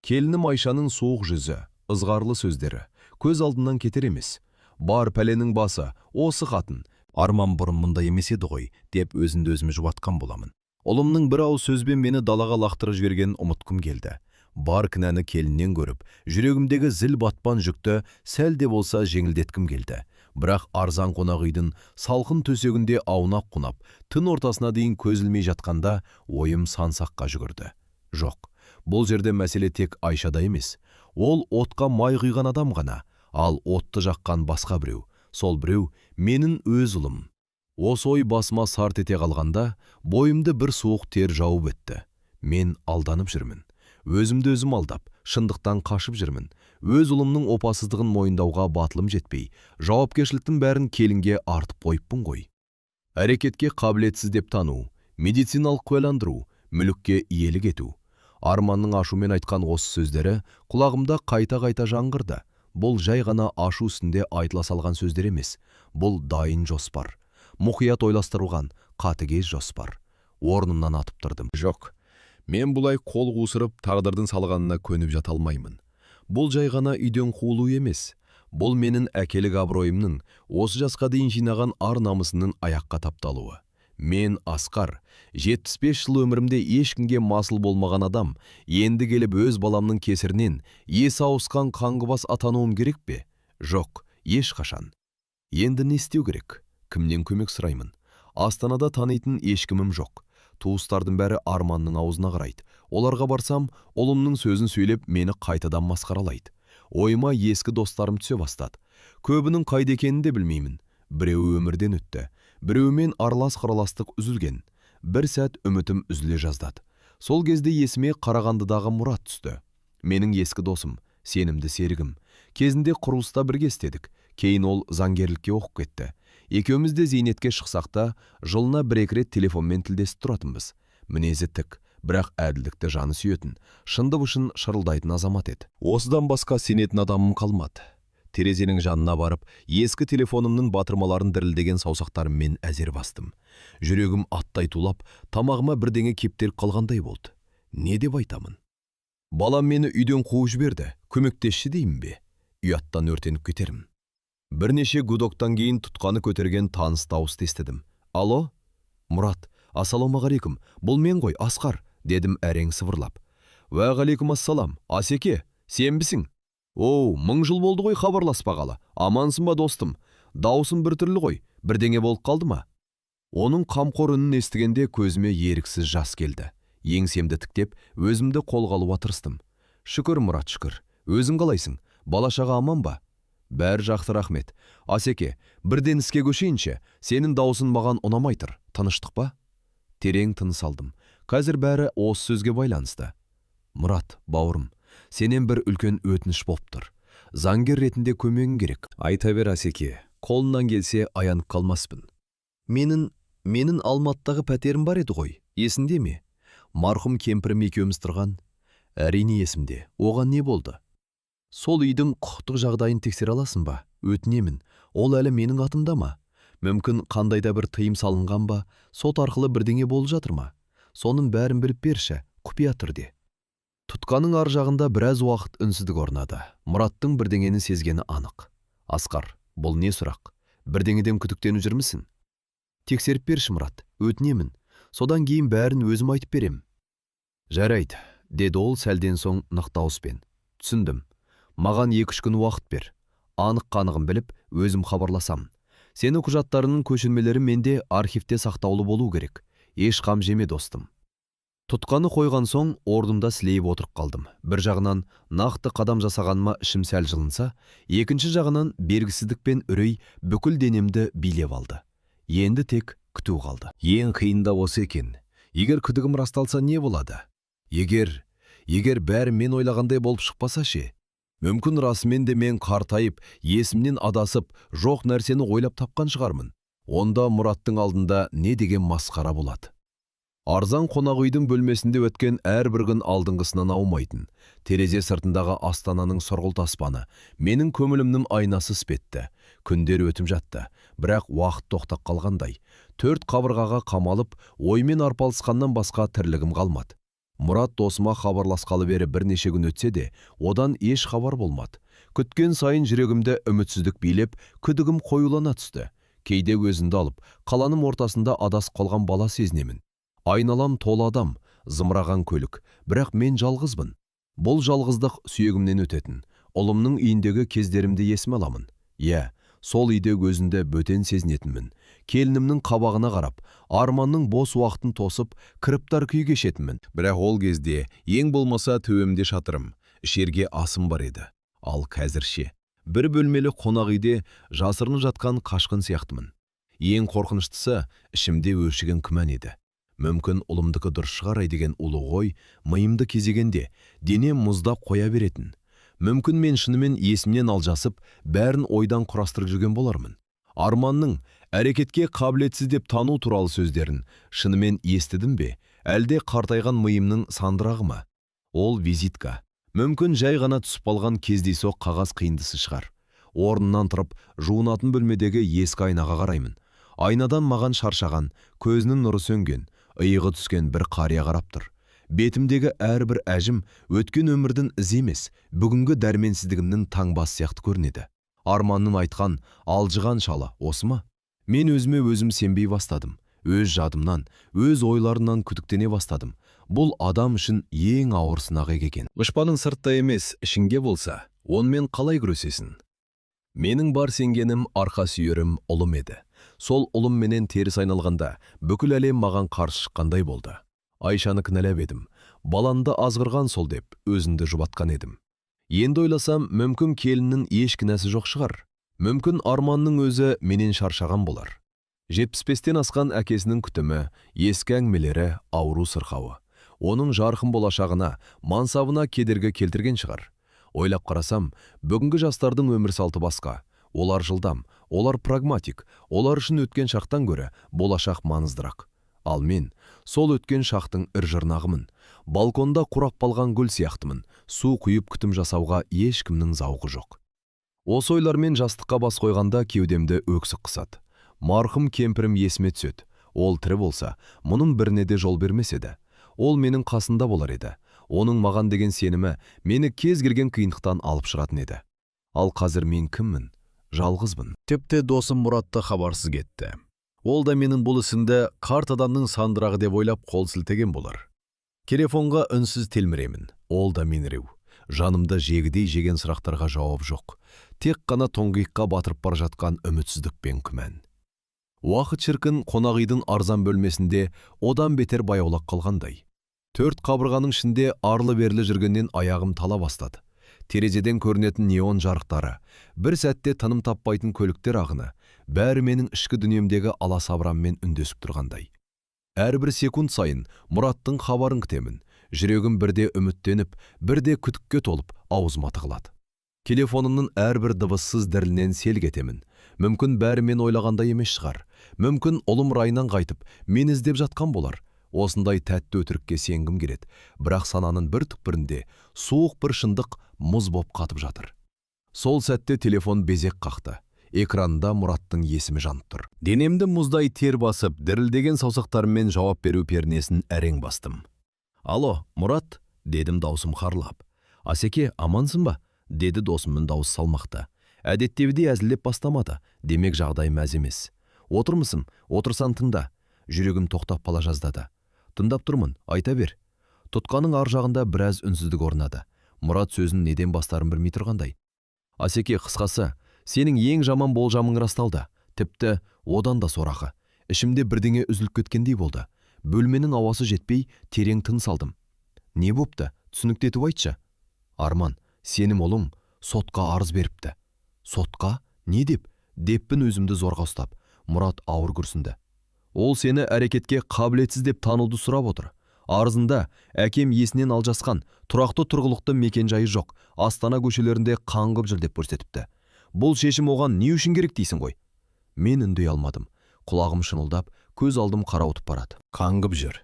Келінім Айшаның суық жүзі, ызғарлы сөздері көз алдынан кетер емес. Бар пәленің басы, осы қатын. Арман бұрын мұндай емес еді ғой, деп өзімді өзім жұбатқан боламын. Ұлымның бір ауыз сөзбен мені далаға лақтырып жібергенін ұмытқым келді. Бар кінәні келіннен көріп, жүрегімдегі зіл батпан жүкті сәл де болса жеңілдеткім келді. Бірақ арзан қонақ үйдің салқын төсегінде аунап қунап, түн ортасына дейін көзілмей жатқанда ойым сансаққа жүгірді. Жоқ, бұл жерде мәселе тек Айшада емес. Ол отқа май құйған адам ғана, ал отты жаққан басқа біреу. Сол біреу менің өз ұлым. Осы ой басыма сарт ете қалғанда, бойымды бір суық тер жауып өтті. Мен алданып жүрмін. Өзімді өзім алдап, шындықтан қашып жүрмін. Өз ұлымның опасыздығын мойындауға батылым жетпей, жауапкершіліктің бәрін келінге артып қойыппын ғой. Әрекетке қабілетсіз деп тану, медициналық куәландыру, мүлікке иелік ету. Арманның ашумен айтқан осы сөздері құлағымда қайта-қайта жаңғырды. Бұл жай ғана ашу үстінде айтыла салған сөздер емес. Бұл дайын жоспар. Мұқият ойластырылған қатыгез жоспар. Орнымнан атып тұрдым. Жоқ. Мен бұлай қол қусырып тағдырдың салғанына көніп жата алмаймын. Бұл жай ғана үйден қуылу емес. Бұл менің әкелік абыройымның, осы жасқа дейін жинаған ар намысының аяққа тапталуы. Мен Асқар, 75 жыл өмірімде ешкімге масыл болмаған адам, енді келіп өз баламның кесірінен есі ауысқан қаңғыбас атануым керек пе? Жоқ, ешқашан. Енді не істеу керек? Кімнен көмек сұраймын? Астанада танитын ешкімім жоқ. Туыстардың бәрі Арманның аузына қарайды. Оларға барсам, ұлымның сөзін сөйлеп, мені қайтадан масқаралайды. Ойыма ескі достарым түсе бастады. Көбінің қайда екенін де білмеймін. Біреуі өмірден өтті. Біреуімен аралас-қараластық үзілген. Бір сәт үмітім үзіле жаздады. Сол кезде есіме Қарағандыдағы Мұрат түсті. Менің ескі досым, сенімді серігім. Кезінде құрылыста бірге істедік. Кейін ол заңгерлікке оқып кетті. Екеуміз де зейнетке шықсақ та, жылына бір-екі рет телефонмен тілдесіп тұратынбыз. Мінезі тік, бірақ әділдікті жаны сүйетін, шынды бұшын шырылдайтын азамат еді. Осыдан басқа сенетін адамым қалмады. Терезенің жанына барып, ескі телефонымның батырмаларын дірілдеген саусақтарыммен әзер бастым. Жүрегім аттай тулап, тамағыма бірдеңе кептеліп қалғандай болды. Не деп айтамын? Балам мені үйден қуып жіберді, көмектесші деймін бе? Ұяттан өртеніп кетермін. Бірнеше гудоктан кейін тұтқаны көтерген таныс дауысты естідім. Алло? Мұрат, ассалаумағалейкум, бұл мен ғой, Асқар, дедім әрең сыбырлап. Уағалейкум ассалам, Асеке, сенбісің? Оу, 1000 жыл болды ғой хабарласпағалы. Амансың ба достым? Дауысым бір түрлі ғой, бірдеңе болып қалды ма? Оның қамқор үнін естігенде көзіме еріксіз жас келді. Еңсемді тіктеп, өзімді қолға алуға тырыстым. Шүкір, Мұрат, шүкір. Өзің қалайсың? Бала-шаға аман ба? Бәрі жақсы, рахмет. Асеке, бірден іске көшейінші, сенің даусын маған ұнамай тұр. Тыныштық па? Терең тыныс алдым. Қазір бәрі осы сөзге байланысты. Мұрат, бауырым, сенен бір үлкен өтініш болып тұр. Заңгер ретінде көмегің керек. Айта бер, Асеке, қолынан келсе аянып қалмаспын. Менің Алматыдағы пәтерім бар еді ғой, есіңде ме? Марқұм кемпірім екеуміз тұрған. Әрине есімде. Оған не болды? Сол үйдің құқықтық жағдайын тексере аласың ба? Өтінемін. Ол әлі менің атымда ма? Мүмкін қандайда бір тыйым салынған ба? Сот арқылы бірдеңе болып жатыр ма? Соның бәрін біліп берші, құпия түрде. Тұтқаның ар жағында біраз уақыт үнсіздік орнады. Мұраттың бірдеңені сезгені анық. Асқар, бұл не сұрақ? Бірдеңеден күдіктеніп жүрмісің? Тексеріп берші, Мұрат, өтінемін. Содан кейін бәрін өзім айтып берем. Жарайды, деді ол сәлден соң нық дауыспен. Түсіндім. Маған 2-3 күн уақыт бер. Анық-қанығын біліп, өзім хабарласам. Сені құжаттарының көшірмелері менде архивте сақтаулы болу керек. Еш қам жеме, достым. Тұтқаны қойған соң ордымда сілейіп отырып қалдым. Бір жағынан нақты қадам жасағаныма ішім сәл жылынса, екінші жағынан бергісіздік пен үрей бүкіл денемді билеп алды. Енді тек күту қалды. Ең қиында осы екен. Егер күдігім расталса не болады? Егер бәрі мен ойлағандай болып шықпаса ше? Мүмкін расымен де мен қартайып, есімнен адасып, жоқ нәрсені ойлап тапқан шығармын. Онда Мұраттың алдында не деген масқара болады? Арзан қонақ үйдің бөлмесінде өткен әрбір күн алдыңғысынан аумайтын. Терезе сыртындағы Астананың сұрғылт аспаны, менің көңілімнің айнасы іспетті. Күндер өтіп жатты, бірақ уақыт тоқтап қалғандай. 4 қабырғаға қамалып, оймен арпалысқаннан басқа тірлігім қалмады. Мұрат досыма хабарласқалы бері бірнеше күн өтсе де, одан еш хабар болмады. Күткен сайын жүрегімді үмітсіздік билеп, күдігім қоюлана түсті. Кейде өзінді алып, қаланың ортасында адасып қалған бала сезінемін. Айналам толы адам, зымыраған көлік, бірақ мен жалғызбын. Бұл жалғыздық сүйегімнен өтетін. Ұлымның үйіндегі кездерімді есіме аламын. Сол үйде өзінде бөтен сезінетінмін. Келінімнің қабағына қарап, арманның бос уақытын тосып, кіріптар күй кешетінмін. Бірақ ол кезде ең болмаса төбемде шатырым, ішерге асым бар еді. Ал қазірше бір бөлмелі қонақ үйде жасырынып жатқан қашқын сияқтымын. Ең қорқыныштысы ішімде өршіген күмән еді. Мүмкін ұлымдікі дұрыс шығар деген ұлы ой миымды кезегенде денем мұздап қоя беретін. Мүмкін мен шынымен есімнен алжасып, бәрін ойдан құрастырып жүрген болармын. Арманның әрекетке қабілетсіз деп тану туралы сөздерін шынымен естідім бе, әлде қартайған миымның сандырағы ма? Ол визитка. Мүмкін жай ғана түсіп қалған кездейсоқ қағаз қиындысы шығар. Орнынан тұрып, жуынатын бөлмедегі ескі айнаға қараймын. Айнадан маған шаршаған, көзінің нұры сөнген, иығы түскен бір қария қарап тұр. Бетімдегі әрбір әжім өткен өмірдің ізі емес, бүгінгі дәрменсіздігімнің таңбасы сияқты көрінеді. Арманның айтқан, алжыған шалы осы ма? Мен өзіме өзім сенбей бастадым. Өз жадымнан, өз ойларынан күдіктене бастадым. Бұл адам үшін ең ауыр сынақ екен. Дұшпаның сыртта емес, ішіңге болса, онымен қалай күресесің? Менің бар сенгенім, арқа сүйерім ұлым еді. Сол ұлым менен теріс айналғанда, бүкіл әлем маған қарсы шыққандай болды. Айшаны кінәлап едім. Баланды азғырған сол деп, өзімді жұбатқан едім. Енді ойласам, мүмкін келіннің еш кінәсі жоқ шығар. Мүмкін арманның өзі менен шаршаған болар. 75-тен асқан әкесінің күтімі, ескі әңгімелері, ауру сырқауы. Оның жарқын болашағына, мансабына кедергі келтірген шығар. Ойлап қарасам, бүгінгі жастардың өмір салты басқа. Олар жылдам, олар прагматик, олар үшін өткен шақтан көрі болашақ маңыздырақ. Ал мен сол өткен шақтың ір-жырнағымын. Балконда құрап қалған гүл сияқтымын. Су құйып күтім жасауға ешкімнің зауқы жоқ. Осы ойлармен жастыққа бас қойғанда кеудемді өксік қысады. Марқұм кемпірім есіме түседі. Ол тірі болса, мұның біріне де жол бермес еді. Ол менің қасында болар еді. Оның маған деген сенімі мені кез келген қиындықтан алып шығатын еді. Ал қазір мен кіммін? Жалғызбын. Тіпті досым Мұратты хабарсыз кетті. Ол да менің бұл ісімді қарт адамның сандырағы деп ойлап қол сілтеген болар. Телефонға үнсіз телміремін. Ол да меніреу. Жанымда жегідей жеген сұрақтарға жауап жоқ. Тек қана тоңғиыққа батырып бара жатқан үмітсіздік пен күмән. Уақыт шіркін қонақ үйдің арзан бөлмесінде одан бетер баяулап қалғандай. 4 қабырғаның ішінде арлы-берлі жүргеннен аяғым тала бастады. Терезеден көрінетін неон жарықтары, бір сәтте тыным таппайтын көліктер ағыны, бәрі менің ішкі дүниемдегі аласабыраммен үндесіп тұрғандай. Әрбір секунд сайын Мұраттың хабарын күтемін. Жүрегім бірде үміттеніп, бірде күдікке толып, аузыма тығылады. Телефонымның әрбір дыбыссыз дірілінен селк етемін. Мүмкін бәрі мен ойлағандай емес шығар. Мүмкін ұлым райынан қайтып, мен іздеп жатқан болар. Осындай тәтті өтірікке сенгім келеді. Бірақ сананың бір түкпірінде суық бір шындық мұз боп қатып жатыр. Сол сәтте телефон безек қақты. Экранда Мұраттың есімі жанып тұр. Денемді мұздай тер басып, дірілдеген саусақтарыммен жауап беру пернесін әрең бастым. «Алло, Мұрат», дедім даусым қарлап. «Асеке, амансың ба?» деді досымның даусы салмақты. Әдеттегідей әзілдеп бастамады, демек жағдай мәз емес. «Отырмысың? Отырсаң тыңда». Жүрегім тоқтап қала жаздады. «Тыңдап тұрмын, айта бер». Тұтқаның ар жағында біраз үнсіздік орнады. Мұрат сөзін неден бастарын білмей тұрғандай. «Асеке, қысқасы, сенің ең жаман болжамың расталды. Тіпті одан да сорақы. Ішімде бірдеңе үзіліп кеткендей болды. Бөлменің ауасы жетпей, терең тыныс алдым». «Не бопты? Түсініктетіп айтшы». «Арман, сенім ұлым сотқа арыз беріпті». «Сотқа? Не деп?» Деппін өзімді зорға ұстап. Мұрат ауыр күрсінді. «Ол сені әрекетке қабілетсіз деп тануды сұрап отыр. Арызында әкем есінен алжасқан, тұрақты тұрғылықты мекенжайы жоқ, Астана көшелерінде қаңғып жүр деп көрсетіпті. Бұл шешім оған не үшін керек дейсің ғой?» Мен үндей алмадым. Құлағым шынылдап, көз алдым қарауытып барады. Қаңғып жүр.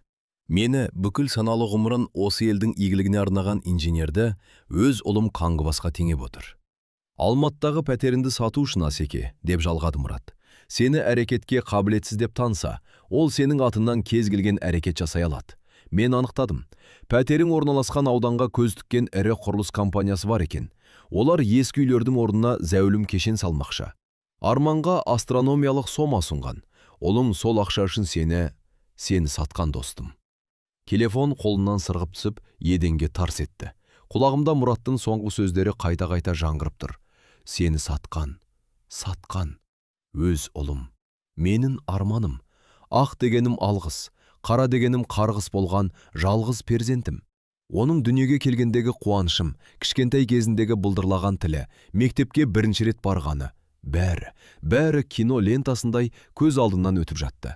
Мені бүкіл саналы ғұмырын осы елдің игілігіне арнаған инженерді өз ұлым қаңғыбасқа теңеп отыр. «Алматтағы пәтерінді сату үшін, Асеке», деп жалғады Мұрат. «Сені әрекетке қабілетсіз деп танса, ол сенің атынан кез келген әрекет жасай алады. Мен анықтадым. Пәтерің орналасқан ауданға көз тіккен ірі құрылыс компаниясы бар екен. Олар ескі үйлердің орнына зәулім кешен салмақшы. Арманға астрономиялық сома сұнған. Олың сол ақша үшін сені сатқан достым. Телефон қолынан сырғып түсіп, еденге тарс етті. Құлағымда Мұраттың соңғы сөздері қайта-қайта жаңғырып тұр. Сені сатқан. Өз ұлым. Менің арманым. Ақ дегенім алғыс, қара дегенім қарғыс болған жалғыз перзентім. Оның дүниеге келгендегі қуанышым, кішкентай кезіндегі бұлдырлаған тілі, мектепке бірінші рет барғаны, бәрі кино лентасындай көз алдымнан өтіп жатты.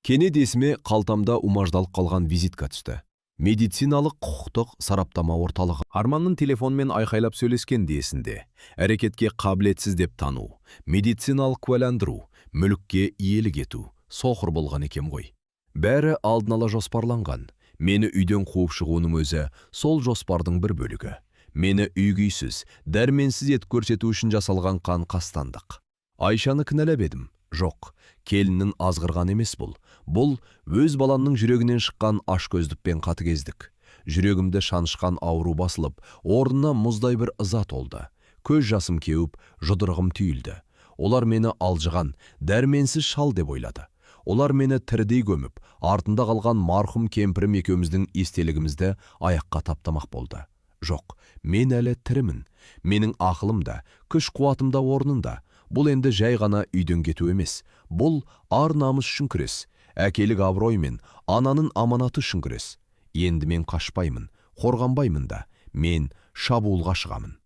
Кенет есіме қалтамда умаждалып қалған визитка түсті. Медициналық құқықтық сараптама орталығы. Арманның телефонмен айқайлап сөйлескен есінде. Әрекетке қабілетсіз деп тану, медициналық куәландыру, мүлікке иелік ету, соқыр болған екем ғой. Бәрі алдын ала жоспарланған. Мені үйден қуып шығуының өзі сол жоспардың бір бөлігі. Мені үйгейсіз, дәрменсіз ет көрсету үшін жасалған қан қастандық. Айшаны кінәлап едім. Жоқ, келіннің азғырған емес бұл. Бұл өз баламның жүрегінен шыққан ашкөздікпен қатыгездік. Жүрегімді шанышқан ауру басылып, орнына мұздай бір ыза толды. Көз жасым кеуіп, жұдырығым түйілді. Олар мені алжыған, дәрменсіз шал деп ойлады. Олар мені тірідей көміп, артында қалған марқұм кемпірім екеуміздің естелігімізді аяққа таптамақ болды. Жоқ, мен әлі тірімін. Менің ақылымда, күш-қуатымда орнында. Бұл енді жай ғана үйден кету емес. Бұл ар намыс үшін күрес. Әкелік абырой мен ананың аманаты үшін күрес. Енді мен қашпаймын, қорғанбаймын да. Мен шабуылға шығамын.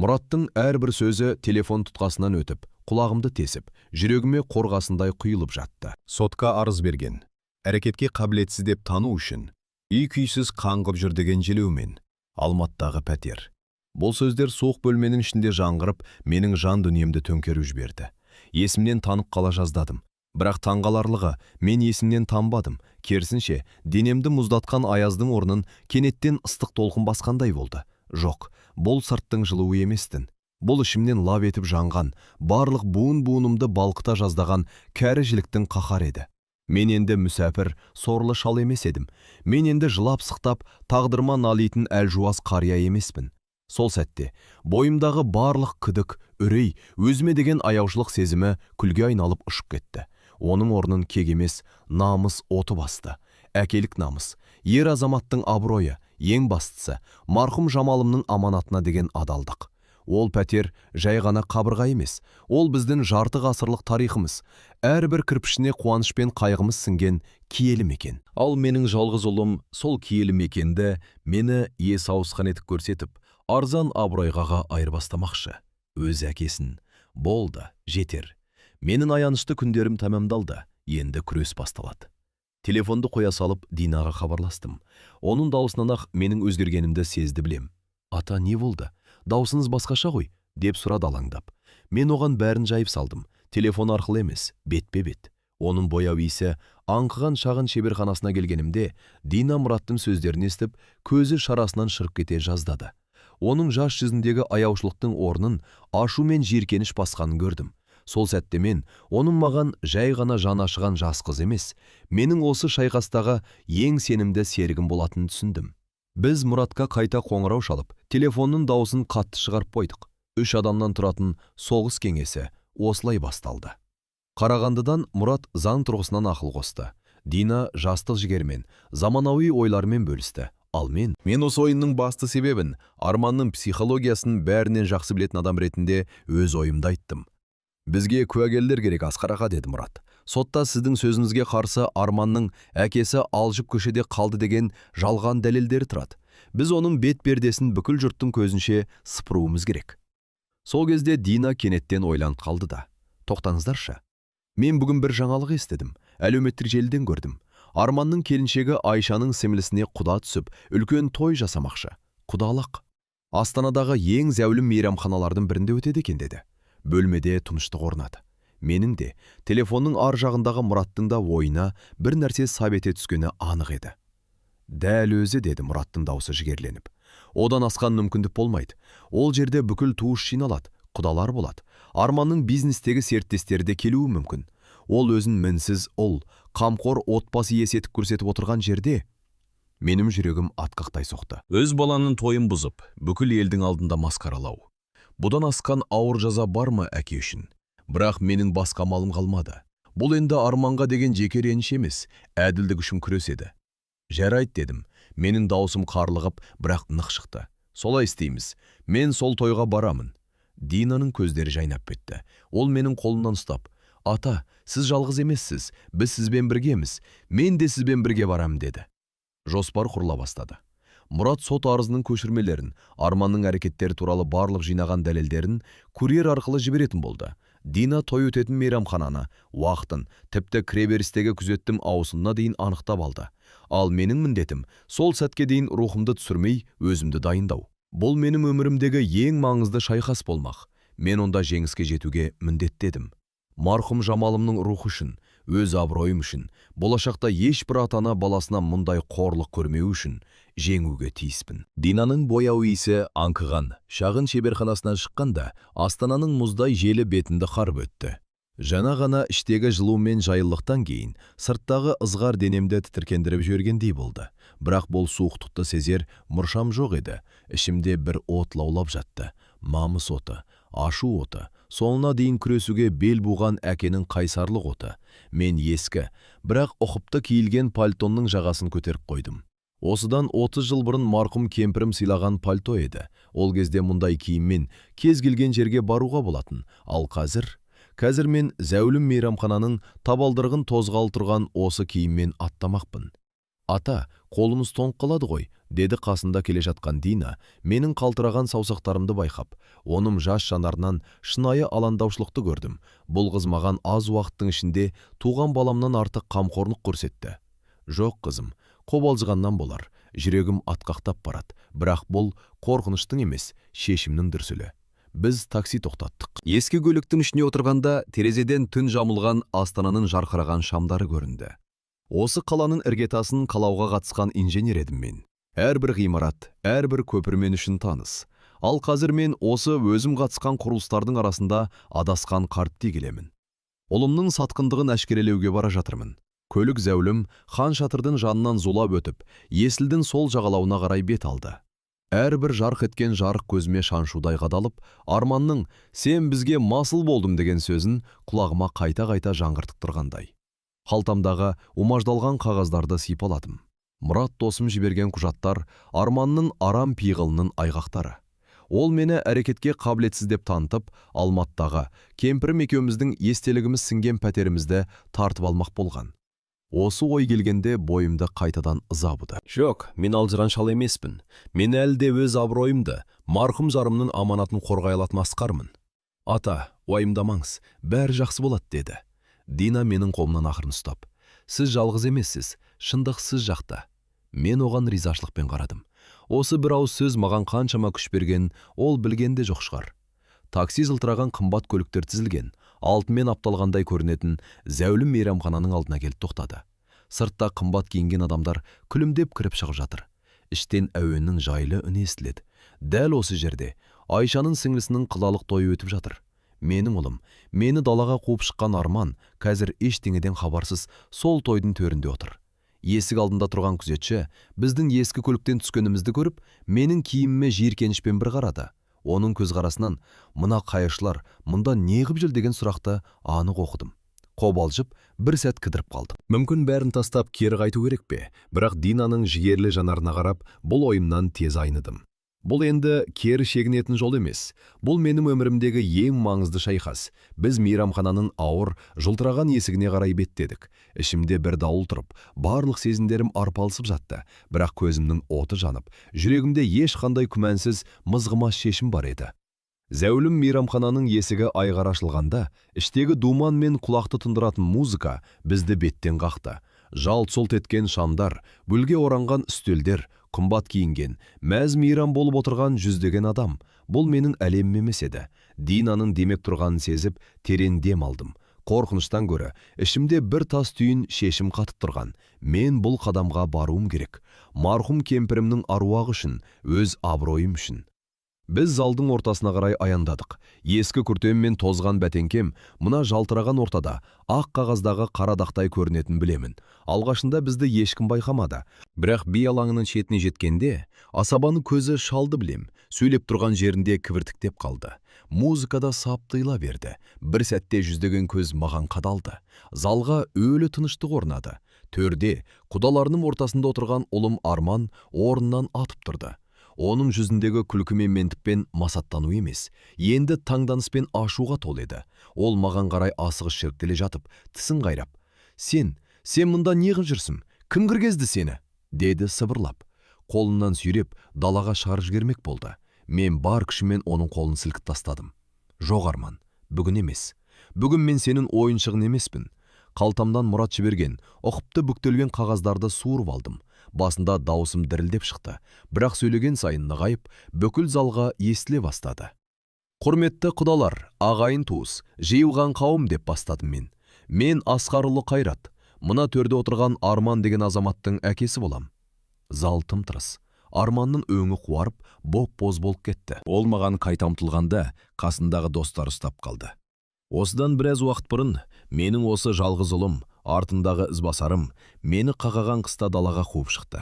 Мұраттың әрбір сөзі телефон тұтқасынан өтіп, құлағымды тесіп, жүрегіме қорғасындай құйылып жатты. Сотқа арыз берген. Әрекетке қабілетсіз деп тану үшін. Үй-күйсіз қаңғып жүр деген желеумен. Алматтағы пәтер. Бұл сөздер суық бөлменің ішінде жаңғырып, менің жан дүниемді төңкеріп жіберді. Есімнен танып қала жаздадым. Бірақ таңғаларлығы, мен есімнен танбадым. Керісінше, денемді мұздатқан аяздың орнын кенеттен ыстық толқын басқандай болды. Жоқ, бұл сырттың жылуы еместін. Бұл ішімнен лап етіп жанған, барлық буын-буынымды балқыта жаздаған кәрі жіліктің қаһар еді. Мен енді мүсәпір, сорлы шал емес едім. Мен енді жылап-сықтап, тағдырма налитын әлжуаз қария емеспін. Сол сәтте, бойымдағы барлық күдік, үрей, өзіме деген аяушылық сезімі күлге айналып ұшып кетті. Оның орнын кек емес, намыс оты басты. Әкелік намыс, ер азаматтың абыройы, ең бастысы, марқұм Жамалымның аманатына деген адалдық. Ол пәтер жай ғана қабырға емес, ол біздің жарты ғасырлық тарихымыз, әрбір кірпішіне қуаныш пен қайғымыз сіңген киелі мекен. Ал менің жалғыз ұлым сол киелі мекенді мені ес ауысқан етіп көрсетіп, арзан абыройғаға айырбастамақшы. Өз әкесін. Болды, жетер. Менің аянышты күндерім тәмамдалды, енді күрес басталады. Телефонды қоя салып Динаға хабарластым. Оның даусынан-ақ менің өзгергенімді сезді білем. Ата, не болды? Даусыңыз басқаша ғой, деп сұрады алаңдап. Мен оған бәрін жайып салдым. Телефон арқылы емес, бетпе-бет. Оның бояу иісі аңқыған шағын шеберханасына келгенімде, Дина Мұраттың сөздерін естіп, көзі шарасынан шырып кете жаздады. Оның жас жүзіндегі аяушылықтың орнын ашу мен жиіркеніш басқанын көрдім. Сол сәтте мен, оның маған жай ғана жаны ашыған жас қыз емес, менің осы шайқастағы ең сенімді серігім болатынын түсіндім. Біз Мұратқа қайта қоңырау шалып, телефонның даусын қатты шығарып қойдық. 3 адамнан тұратын соғыс кеңесі осылай басталды. Қарағандыдан Мұрат заң тұрғысынан ақыл қосты. Дина жастық жігермен, заманауи ойлармен бөлісті. Ал мен осы ойынның басты себебін, Арманның психологиясын бәрінен жақсы білетін адам ретінде өз ойымды айттым. Бізге куәгерлер керек, Асқар аға, деді Мұрат. Сотта сіздің сөзіңізге қарсы Арманның әкесі алжып көшеде қалды деген жалған дәлелдері тұрады. Біз оның бет пердесін бүкіл жұрттың көзінше сыпыруымыз керек. Сол кезде Дина кенеттен ойланып қалды да. Тоқтаңыздаршы. Мен бүгін бір жаңалық естідім. Әлеуметтік желіден көрдім. Арманның келіншегі Айшаның сіңлісіне құда түсіп, үлкен той жасамақшы. Құдалық. Астанадағы ең зәулім мейрамханалардың бірінде өтеді екен деді. Бөлмеде тыныштық орнады. Менің де телефонның ар жағындағы Мұраттың да ойына бір нәрсе сап ете түскені анық еді. Дәл өзі, деді Мұраттың даусы жігерленіп. Одан асқан мүмкіндік болмайды. Ол жерде бүкіл туыс жиналады, құдалар болады. Арманның бизнестегі серіктестері де келуі мүмкін. Ол өзін мінсіз ұл, қамқор отбасы есетіп көрсетіп отырған жерде менің жүрегім атқақтай соқты. Өз баланың тойын бұзып, бүкіл елдің алдында масқаралау. Бұдан асқан ауыр жаза бар ма әке үшін? Бірақ менің басқа малым қалмады. Бұл енді арманға деген жеке реніш емес, әділдік үшін күрес еді. Жарайды дедім. Менің даусым қарлығып, бірақ нық шықты. Солай істейміз. Мен сол тойға барамын. Динаның көздері жайнап кетті. Ол менің қолымнан ұстап, ата, сіз жалғыз емессіз, біз сізбен біргеміз, мен де сізбен бірге барам деді. Жоспар құрыла бастады. Мұрат сот арызының көшірмелерін, Арманның әрекеттері туралы барлық жинаған дәлелдерін курьер арқылы жіберетін болды. Дина той өтетін мейрамхананы, уақытын, тіпті кіреберістегі күзеттің ауысына дейін анықтап алды. Ал менің міндетім сол сәтке дейін рухымды түсірмей, өзімді дайындау. Бұл менің өмірімдегі ең маңызды шайқас болмақ. Мен онда жеңіске жетуге міндеттедім. Марқұм Жамалымның рухы үшін, өз абыройым үшін, болашақта ешбір ата-ана баласына мұндай қорлық көрмеу үшін жеңуге тиіспін. Динаның бояу иісі аңқыған, шағын шеберханасынан шыққанда, Астананың мұздай желі бетінді қарып өтті. Жаңа ғана іштегі жылу мен жайлылықтан кейін, сырттағы ызғар денемді тітіркендіріп жібергендей болды. Бірақ бұл суықтықты сезер мұршам жоқ еді. Ішімде бір от лаулап жатты. Намыс оты, ашу оты, соңына дейін күресуге бел буған әкенің қайсарлық оты. Мен ескі, бірақ ұқыпты киілген пальтонның жағасын көтеріп қойдым. Осыдан 30 жыл бұрын марқұм кемпірім сыйлаған пальто еді. Ол кезде мұндай киіммен кез келген жерге баруға болатын. Ал қазір мен зәулім мейрамхананың табалдырығын тозғалы тұрған осы киіммен аттамақпын. Ата, қолымыз тоңып қалады ғой, деді қасында келе жатқан Дина, менің қалтыраған саусақтарымды байқап. Оның жас жанарынан шынайы алаңдаушылықты көрдім. Бұл қыз маған аз уақыттың ішінде туған баламнан артық қамқорлық көрсетті. Жоқ қызым, қобалжығаннан болар. Жүрегім атқақтап барады. Бірақ бұл қорқыныштың емес, шешімнің дүрсілі. Біз такси тоқтаттық. Ескі көліктің ішіне отырғанда терезеден түн жамылған Астананың жарқыраған шамдары көрінді. Осы қаланың іргетасын қалауға қатысқан инженер едім мен. Әрбір ғимарат, әрбір көпірмен үшін таныс. Ал қазір мен осы өзім қатысқан құрылыстардың арасында адасқан қартты келемін. Ұлымның сатқындығын әшкерелеуге бара жатырмын. Көлік зәулім хан шатырдың жанынан зулап өтіп, есілдің сол жағалауына қарай бет алды. Әрбір жарқ еткен жарық көзіме шаншудай қадалып, Арманның «Сен бізге масыл болдым» деген сөзін құлағыма қайта-қайта жаңғыртып тұрғандай. Қалтамдағы умаждалған қағаздарды сипаладым. Мұрат досым жіберген құжаттар Арманның арам пиғылының айғақтары. Ол мені әрекетке қабілетсіз деп танытып, Алматтағы кемпірім екеуміздің естелігіміз сіңген пәтерімізді тартып алмақ болған. Осы ой келгенде бойымды қайтадан ыза буды. Жоқ, мен алжыған шал емеспін. Мен әлде өз абыройымды, марқұм жарымның аманатын қорғай алатын асқармын. Ата, уайымдамаңыз, бәрі жақсы болады деді. Дина менің қолымнан ақырын ұстап. Сіз жалғыз емессіз, шындық сіз жақта. Мен оған ризашылықпен қарадым. Осы бір ауыз сөз маған қаншама күш берген, ол білгенде жоқ шығар. Такси жылтыраған қымбат көліктер тізілген, алтынмен апталғандай көрінетін зәулім мейрамхананың алдына келіп тоқтады. Сыртта қымбат киінген адамдар күлімдеп кіріп шығып жатыр. Іштен әуеннің жайлы үні естіледі. Дәл осы жерде Айшаның сіңлісінің қылалық тойы өтіп жатыр. Менің ұлым, мені далаға қуып шыққан Арман, қазір ештеңеден хабарсыз сол тойдың төрінде отыр. Есік алдында тұрған күзетші, біздің ескі көліктен түскенімізді көріп, менің киіміме жиіркенішпен бір қарады. Оның көзқарасынан «Мына қайыршылар мұнда не қып жүр» деген сұрақты анық оқыдым. Қобалжып, бір сәт кідіріп қалдым. Мүмкін бәрін тастап кері қайту керек пе? Бірақ Динаның жігерлі жанарына қарап, бұл ойымнан тез айныдым. Бұл енді кері шегінетін жол емес. Бұл менің өмірімдегі ең маңызды шайқас. Біз мейрамхананың ауыр, жылтыраған есігіне қарай беттедік. Ішімде бір дауыл тұрып, барлық сезімдерім арпалысып жатты. Бірақ көзімнің оты жанып, жүрегімде ешқандай күмәнсіз мызғымас шешім бар еді. Зәулім мейрамхананың есігі айғар ашылғанда, іштегі думан мен құлақты тұндыратын музыка бізді беттен қақты. Жалт-солт еткен шамдар, бүлге оранған үстелдер, қымбат киінген, мәз мейрам болып отырған жүздеген адам. Бұл менің әлемім емес еді. Динаның демек тұрғанын сезіп, терең дем алдым. Қорқыныштан көрі, ішімде бір тас түйін шешім қатып тұрған. Мен бұл қадамға баруым керек. Марқұм кемпірімнің аруағы үшін, өз абыройым үшін. Біз залдың ортасына қарай аяндадық. Ескі күртем мен тозған бәтеңкем мына жалтыраған ортада ақ қағаздағы қара дақтай көрінетін білемін. Алғашында бізді ешкім байқамады. Бірақ би алаңының шетіне жеткенде асабаның көзі шалды білем. Сөйлеп тұрған жерінде кібіртіктеп қалды. Музыкада саптыйла берді. Бір сәтте жүздеген көз маған қадалды. Залға өлі тыныштық орнады. Төрде құдаларының ортасында отырған ұлым Арман орнынан атып тұрды. Оның жүзіндегі күлкі мен ментікпен масаттану емес, енді таңданыспен ашуға толы еді. Ол маған қарай асығыс шіріктеле жатып, тісін қайрап: Сен мұнда неғып жүрсің? Кім кіргізді сені? Деді сыбырлап. Қолынан сүйреп далаға шығарып жібермек болды. Мен бар күшімен оның қолын сілкіп тастадым. Жоқ Арман, бүгін емес. Бүгін мен сенің ойыншығың емеспін. Қалтамдан Мұрат жіберген, ұқыпты бүктелген қағаздарды суырып алдым. Басында даусым дірілдеп шықты, бірақ сөйлеген сайын нығайып, бүкіл залға естіле бастады. Құрметті құдалар, ағайын туыс, жиылған қауым деп бастадым мен. Мен Асқарұлы Қайрат, мына төрде отырған Арман деген азаматтың әкесі болам. Зал тым-тырыс. Арманның өңі қуарып, боп-боз болып кетті. Ол маған қайта ұмтылғанда қасындағы достары ұстап қалды. Осыдан біраз уақыт бұрын менің осы жалғыз ұлым, артындағы ізбасарым, мені қағаған қыста далаға қуып шықты.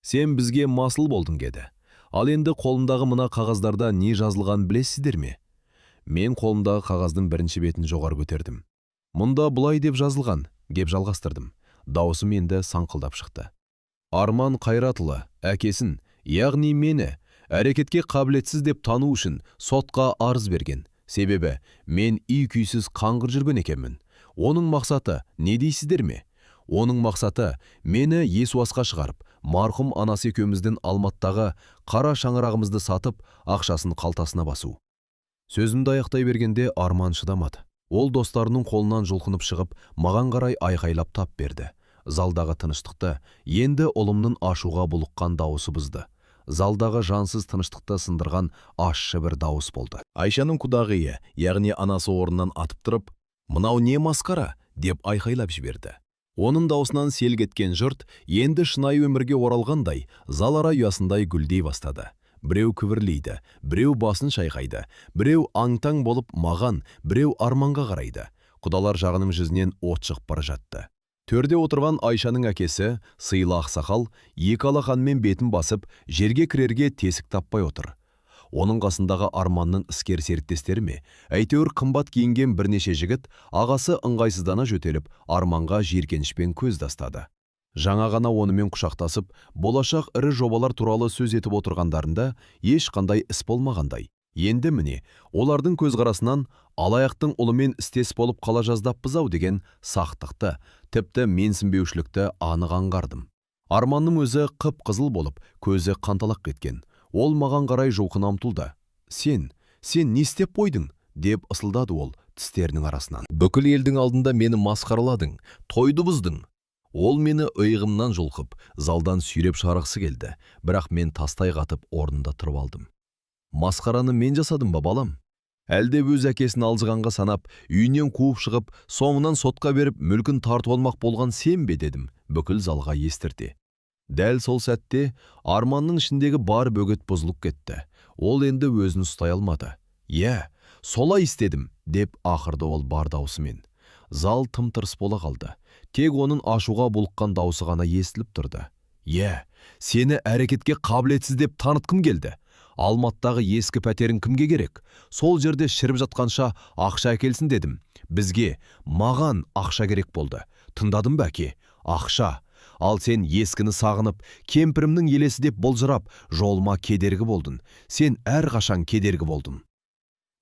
Сен бізге масыл болдың деді. Ал енді қолымдағы мына қағаздарда не жазылған білесіздер ме? Мен қолымдағы қағаздың бірінші бетін жоғары көтердім. Мұнда бұлай деп жазылған, деп жалғастырдым. Даусым енді саңқылдап шықты. Арман Қайратұлы әкесін, яғни мені әрекетке қабілетсіз деп тану үшін сотқа арыз берген. Себебі мен үй-күйсіз қаңғыр жүрген екенмін. Оның мақсаты не дейсіздер ме? Оның мақсаты мені Есуасқа шығарып, марқұм анасы екеуміздің Алматтағы қара шаңырағымызды сатып, ақшасын қалтасына басу. Сөзімді аяқтай бергенде Арман шыдамады. Ол достарының қолынан жұлқынып шығып, маған қарай айқайлап тап берді. Залдағы тыныштықты енді ұлымның ашуға булыққан дауысы бұзды. Залдағы жансыз тыныштықты сындырған ащы бір дауыс болды. Айшаның құдағиы, яғни анасы орнынан атып тұрып, «Мынау не масқара?» деп айқайлап жіберді. Оның даусынан селк еткен жұрт енді шынайы өмірге оралғандай, зал ара ұясындай гүлдей бастады. Біреу күбірлейді, біреу басын шайқайды, біреу аң-таң болып маған, біреу Арманға қарайды. Құдалар жағының жүзінен от шығып бара жатты. Төрде отырған Айшаның әкесі, сыйлы ақсақал, екі алақанмен бетін басып, жерге кірерге тесік таппай отыр. Оның қасындағы Арманның іскер серіктестері ме, әйтеуір қымбат киінген бірнеше жігіт, ағасы ыңғайсыздана жөтеліп, Арманға жиіркенішпен көз тастады. Жаңа ғана онымен құшақтасып, болашақ ірі жобалар туралы сөз етіп отырғандарында ешқандай іс болмағандай. Енді міне, олардың көзқарасынан алаяқтың ұлымен істес болып қала жаздаппыз-ау деген сақтықты, тіпті менсінбеушілікті анық аңғардым. Арманның өзі қып-қызыл болып, көзі қанталақ кеткен. Ол маған қарай жұлқына ұмтылды. Сен не істеп қойдың? Деп ысылдады ол тістерінің арасынан. Бүкіл елдің алдында мені масқараладың, тойды бұздың. Ол мені иығымнан жұлқып, залдан сүйреп шығарғысы келді, бірақ мен тастай қатып орнында тұрып алдым. Масқараны мен жасадым ба, балам? Әлде өз әкесін алжығанға санап, үйінен қуып шығып, соңынан сотқа беріп, мүлкін тартып алмақ болған сен бе дедім, бүкіл залға естірте. Дәл сол сәтте Арманның ішіндегі бар бөгет бұзылып кетті. Ол енді өзін ұстай алмады. «Иә, солай істедім», деп ақырды ол бар даусымен. Зал тым-тырыс бола қалды. Тек оның ашуға булыққан даусы ғана естіліп тұрды. «Иә, сені әрекетке қабілетсіз деп танытқым келді. Алматтағы ескі пәтерің кімге керек? Сол жерде шіріп жатқанша ақша әкелсін дедім. Бізге, маған ақша керек болды. Тыңдадым ба әке? Ақша. Ал сен ескіні сағынып, кемпірімнің елесі деп болжырап, жолыма кедергі болдың. Сен әрқашан кедергі болдың».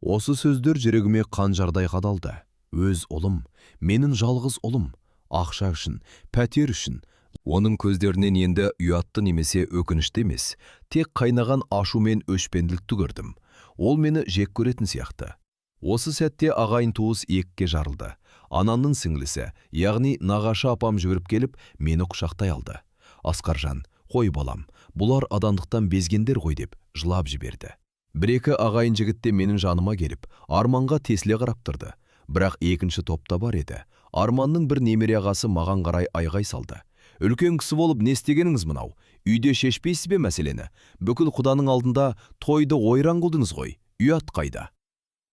Осы сөздер жүрегіме қанжардай қадалды. Өз ұлым, менің жалғыз ұлым, ақша үшін, пәтер үшін. Оның көздерінен енді ұятты немесе өкінішті емес, тек қайнаған ашу мен өшпенділікті көрдім. Ол мені жек көретін сияқты. Осы сәтте ағайын туыс екіге жарылды. Анамның сіңлісі, яғни нағашы апам жүгіріп келіп, мені құшақтай алды. Асқаржан, қой балам, бұлар адандықтан безгендер ғой деп жылап жіберді. Бір-екі ағайын жігітте менің жаныма келіп, Арманға тесіле қарап тұрды. Бірақ екінші топта бар еді. Арманның бір немере ағасы маған қарай айғай салды. Үлкен кісі болып не істегеніңіз мынау? Үйде шешпейсіз бе мәселені? Бүкіл құданың алдында тойды ойран қылдыңыз ғой. Ұят қайда?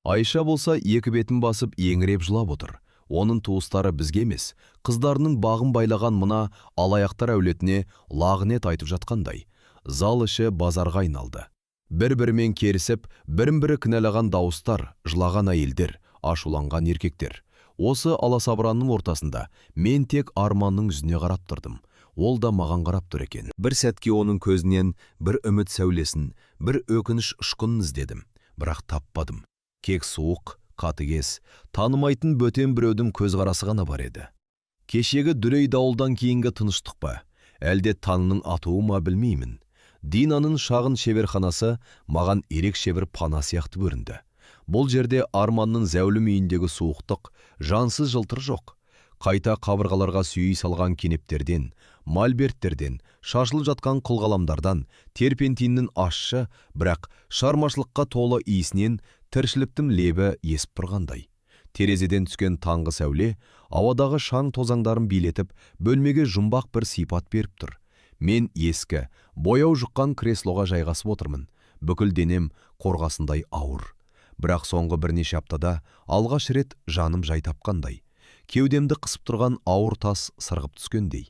Айша болса екі бетін басып еңіреп жылап отыр. Оның туыстары бізге емес, қыздарының бағын байлаған мына алаяқтар әулетіне лағнет айтып жатқандай. Зал іші базарға айналды. Бір-бірімен керісіп, бірін-бірі кінәлаған дауыстар, жылаған әйелдер, ашуланған еркектер. Осы аласабыранның ортасында мен тек Арманның жүзіне қарап тұрдым. Ол да маған қарап тұр екен. Бір сәтке оның көзінен бір үміт сәулесін, бір өкініш ұшқынын іздедім, бірақ таппадым. Кек суық, қатыгез, танымайтын бөтен біреудің көзқарасы ғана бар еді. Кешегі дүлей дауылдан кейінгі тыныштық па, әлде танының атуы ма білмеймін. Динаның шағын шеберханасы маған ерекше бір пана сияқты көрінді. Бұл жерде Арманның зәулім үйіндегі суықтық, жансыз жылтыр жоқ. Қайта қабырғаларға сүйей салған кенептерден, мольберттерден, шашылып жатқан қылғаламдардан, терпентиннің ащы, бірақ шармашылыққа толы иісінен тіршіліктің лебі есіп тұрғандай. Терезеден түскен таңғы сәуле, ауадағы шаң тозаңдарын билетіп, бөлмеге жұмбақ бір сипат беріп тұр. Мен ескі, бояу жұққан креслоға жайғасып отырмын. Бүкіл денем қорғасындай ауыр. Бірақ соңғы бірнеше аптада алғаш рет жаным жай тапқандай. Кеудемді қысып тұрған ауыр тас сырғып түскендей.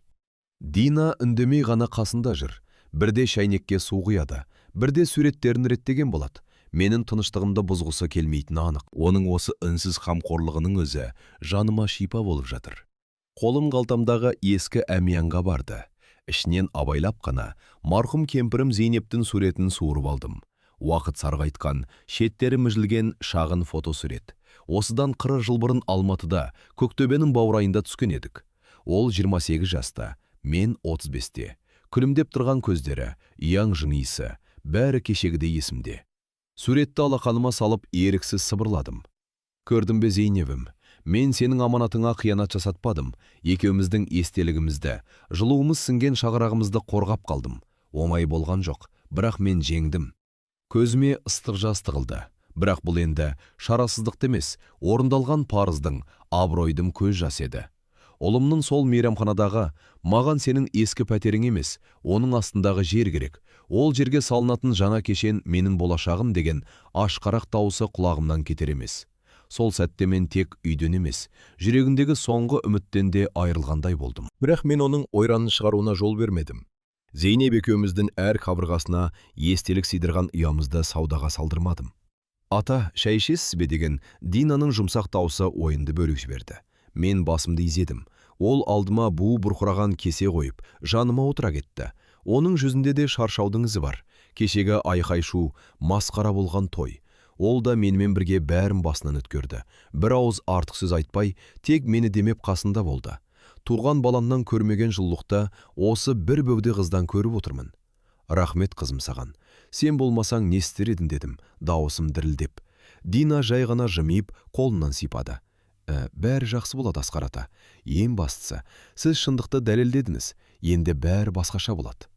Дина үндемей ғана қасында жүр. Бірде шәйнекке су құяды, бірде суреттерін реттеген болады. Менің тыныштығымды бұзғысы келмейтіні анық. Оның осы үнсіз қамқорлығының өзі жаныма шипа болып жатыр. Қолым қалтамдағы ескі әмиянға барды. Ішінен абайлап қана марқұм кемпірім Зейнептің суретін суырып алдым. Уақыт сарғайтқан, шеттері мүжілген шағын фотосурет. Осыдан 40 жыл бұрын Алматыда, Көктөбенің баурайында түскен едік. Ол 28 жаста, мен 35-те. Күлімдеп тұрған көздері, яң жынысы, бәрі кешегідей есімде. Суретті алақаныма салып еріксіз сыбырладым. Көрдің бе Зейнебім, мен сенің аманатыңа қиянат жасатпадым. Екеуміздің естелігімізді, жылуымыз сіңген шағырағымызды қорғап қалдым. Оңай болған жоқ, бірақ мен жеңдім. Көзіме ыстық жас тығылды. Бірақ бұл енді шарасыздықты емес, орындалған парыздың, абыройдың көз жасы еді. Ұлымның сол мейрамханадағы, маған сенің ескі пәтерің емес, оның астындағы жер керек. Ол жерге салынатын жаңа кешен менің болашағым деген ашқарақ дауысы құлағымнан кетер емес. Сол сәтте мен тек үйден емес, жүрегіндегі соңғы үміттен де айырылғандай болдым. Бірақ мен оның ойранын шығаруына жол бермедім. Зейнеп екеуміздің әр қабырғасына естелік сыйдырған ұямызды саудаға салдырмадым. Ата, шәй ішесіз бе деген Динаның жұмсақ даусы ойынды бөліп жіберді. Мен басымды изедім. Ол алдыма буы бұрқыраған кесе қойып, жаныма отыра кетті. Оның жүзінде де шаршаудың ізі бар. Кешегі айқай-шу, масқара болған той. Ол да менімен бірге бәрін басынан өткерді. Бір ауыз артық сөз айтпай, тек мені демеп қасында болды. Туған баламнан көрмеген жылулықта осы бір бөгде қыздан көріп отырмын. Рахмет қызым саған. Сен болмасаң не істер едің дедім, дауысым дірілдеп. Дина жай ғана жымиып, қолымнан сипады. Бәрі жақсы болады Асқар ата. Ең бастысы, сіз шындықты дәлелдедіңіз. Енді бәрі басқаша болады.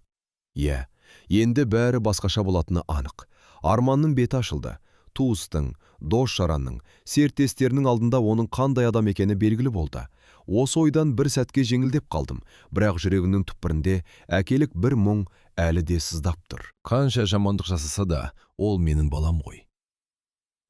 Иә, енді бәрі басқаша болатыны анық. Арманның беті ашылды. Туыстың, дос-жаранның, серіктестерінің алдында оның қандай адам екені белгілі болды. Осы ойдан бір сәтке жеңілдеп қалдым, бірақ жүрегінің түпкірінде әкелік бір мұң әлі де сыздап тұр. Қанша жамандық жасаса да, ол менің балам ғой.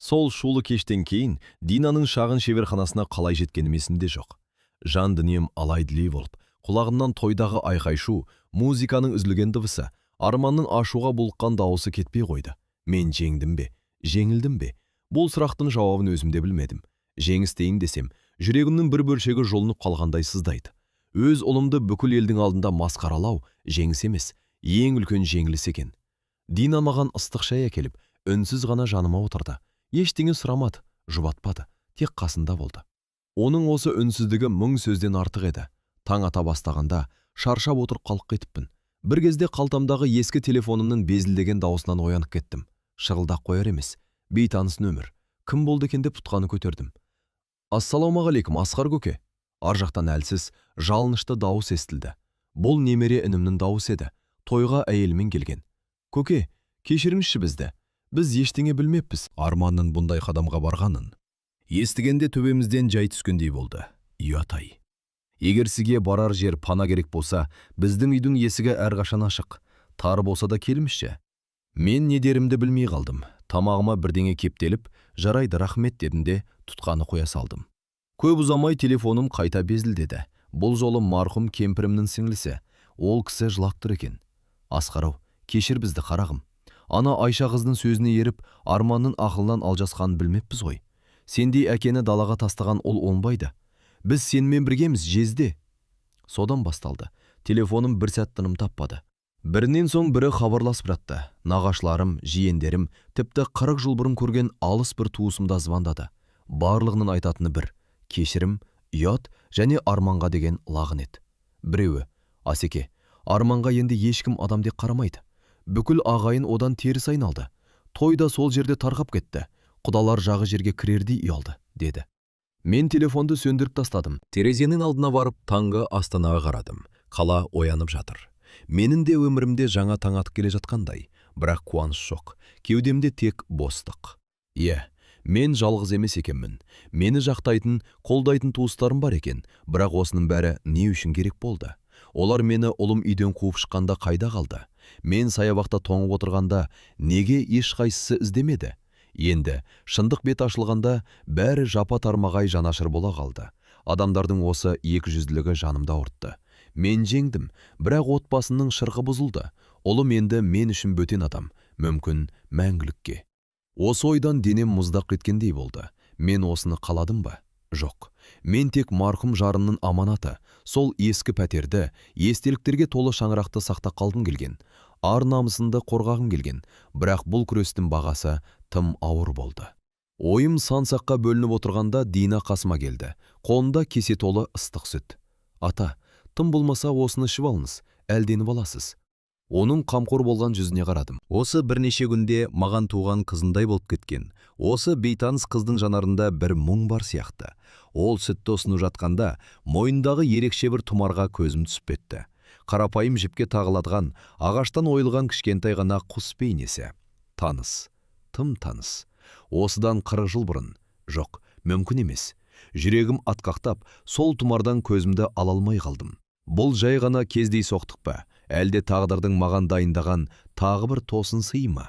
Сол шулы кештен кейін Динаның шағын шеберханасына қалай жеткенім есімде жоқ. Жан дүнием алай-дүлей болып, құлағымнан тойдағы айқай-шу, музыканың үзілген дыбысы, Арманның ашуға булыққан дауысы кетпей қойды. Мен жеңдім бе? Жеңілдім бе? Бұл сұрақтың жауабын өзімде білмедім. Жеңістейін десем, жүрегімнің бір бөлшегі жолынып қалғандай сыздайды. Өз ұлымды бүкіл елдің алдында масқаралау жеңіс емес, ең үлкен жеңіліс екен. Дина маған ыстық шай әкеліп, үнсіз ғана жаныма отырды. Ештеңе сұрамады, жұбатпады, тек қасында болды. Оның осы үнсіздігі мың сөзден артық еді. Таң ата бастағанда шаршап отырып қалып кетіппін. Бір кезде қалтамдағы ескі телефонымның безілдеген дауысынан оянып кеттім. Шығылдақ қояр емес, бейтаныс нөмір. Кім болды екен деп тұтқаны көтердім. Ассалаумағалейкум, Асқар көке. Ар жақтан әлсіз, жалынышты дауыс естілді. Бұл немере інімнің дауысы еді. Тойға әйелімен келген. Көке, кешіріңізші бізді. Біз ештеңе білмеппіз. Арманның бұндай қадамға барғанын естігенде төбемізден жай түскендей болды. Ұят-ай. Егер сізге барар жер пана керек болса, біздің үйдің есігі әрқашан ашық. Тар болса да келіңізші. Мен не дерімді білмей қалдым. Тамағыма бірдеңе кептеліп, жарайды рахмет дедім де тұтқаны қоя салдым. Көп ұзамай телефоным қайта безілдеді. Бұл жолы марқұм кемпірімнің сіңлісі. Ол кісі жылап тұр екен. Асқарау, кешір бізді қарағым. Ана Айша қыздың сөзіне еріп, арманның ақылынан алжасқанын білмеппіз ғой. Сендей әкені далаға тастаған ол оңбайды. Біз сенімен біргеміз жезде. Содан басталды. Телефоным бір сәт тыным таппады. Бірінен соң бірі хабарласып жатты. Нағашыларым, жиендерім, тіпті 40 жыл бұрын көрген алыс бір туысымда звондады. Барлығының айтатыны бір: кешірім, ұят және Арманға деген лағынет. Біреуі: Асеке, Арманға енді ешкім адам деп қарамайды. Бүкіл ағайын одан теріс айналды. Тойда сол жерде тарқап кетті. Құдалар жағы жерге кірердей ұялды, деді. Мен телефонды сөндіріп тастадым. Терезенің алдына барып, таңғы Астанаға қарадым. Қала оянып жатыр. Менің де өмірімде жаңа таң атып келе жатқандай, бірақ қуаныш жоқ. Кеудемде тек бостық. Мен жалғыз емес екенмін. Мені жақтайтын, қолдайтын туыстарым бар екен, бірақ осының бәрі не үшін керек болды? Олар мені ұлым үйден қуып шыққанда қайда қалды? Мен саябақта тоңып отырғанда неге ешқайсысы іздемеді? Енді шындық бет ашылғанда бәрі жапа тармағай жанашыр бола қалды. Адамдардың осы екіжүзділігі жанымда ауыртты. Мен жеңдім, бірақ отбасының шырқы бұзылды. Ұлым енді мен үшін бөтен адам, мүмкін мәңгілікке. Осы ойдан денем мұздақ кеткендей болды. Мен осыны қаладым ба? Жоқ. Мен тек марқұм жарымның аманаты, сол ескі пәтерді, естеліктерге толы шаңырақты сақтап қалдым келген. Ар намысымды қорғағым келген, бірақ бұл күрестің бағасы тым ауыр болды. Ойым сан-саққа бөлініп отырғанда Дина қасыма келді. Қолында кесе толы ыстық сүт. Ата, тым болмаса осыны ішіп алыңыз, әлденіп аласыз. Оның қамқор болған жүзіне қарадым. Осы бірнеше күнде маған туған қызындай болып кеткен. Осы бейтаныс қыздың жанарында бір мұң бар сияқты. Ол сүтті ұсынып жатқанда мойнындағы ерекше бір тұмарға көзім түсіп кетті. Қарапайым жіпке тағылатқан, ағаштан ойылған кішкентай ғана құс бейнесі. Таныс, тым таныс. Осыдан 40 жыл бұрын. Жоқ, мүмкін емес. Жүрегім атқақтап, сол тұмардан көзімді ала алмай қалдым. Бұл жай ғана кездей соқтық па? Әлде тағдырдың маған дайындаған тағы бір тосын сыйы ма?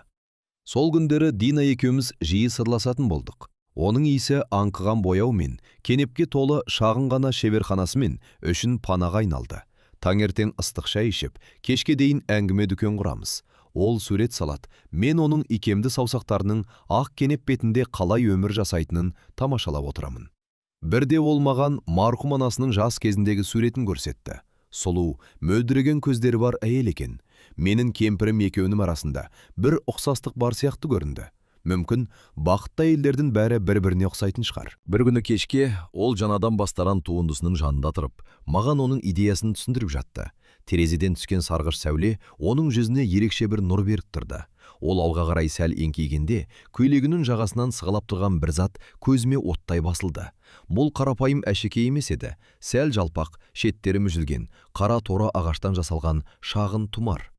Сол күндері Дина екеуміз жиі сырласатын болдық. Оның иісі аңқыған бояу мен кенепке толы шағын ғана шеберханасымен үшін панаға айналды. Таңертең ыстық шай ішіп, кешке дейін әңгіме дүкен құрамыз. Ол сурет салат. Мен оның икемді саусақтарының ақ кенеп бетінде қалай өмір жасайтынын тамашалап отырамын. Бірде ол маған марқұм анасының жас кезіндегі суретін көрсетті. Сұлу, мөлдіреген көздері бар әйел екен. Менің кемпірім екеуінің арасында бір ұқсастық бар сияқты көрінді. Мүмкін бақытты әйелдердің бәрі бір-біріне ұқсайтын шығар. Бір күні кешке ол жаңадан бастаран туындысының жанында тұрып, маған оның идеясын түсіндіріп жатты. Терезеден түскен сарғыш сәуле оның жүзіне ерекше бір нұр беріп тұрды. Ол алға қарай сәл еңкейгенде, көйлегінің жағасынан сығалап тұрған бір зат көзіме оттай басылды. Бұл қарапайым әшекей емес еді, сәл жалпақ, шеттері мүжілген, қара торы ағаштан жасалған шағын тұмар.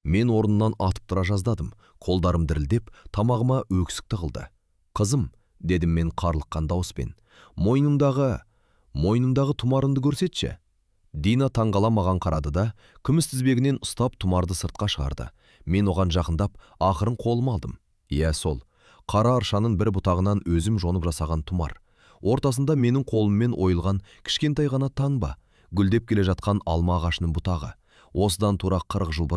Мен орнынан атып тұра жаздадым, қолдарым дірілдеп, тамағыма өксік тығылды. Қызым, дедім мен қарлыққан дауыспен, мойнымдағы тұмарыңды көрсетші. Дина таңғала маған қарады да, күміс тізбегінен ұстап тұмарды сыртқа шығарды. Мен оған жақындап, ақырын қолыма алдым. Сол, қара аршаның бір бұтағынан өзім жонып жасаған тұмар. Ортасында менің қолыммен ойылған кішкентай ғана таңба, гүлдеп келе жатқан алма ағашының бұтағы. Осыдан тура 40 жыл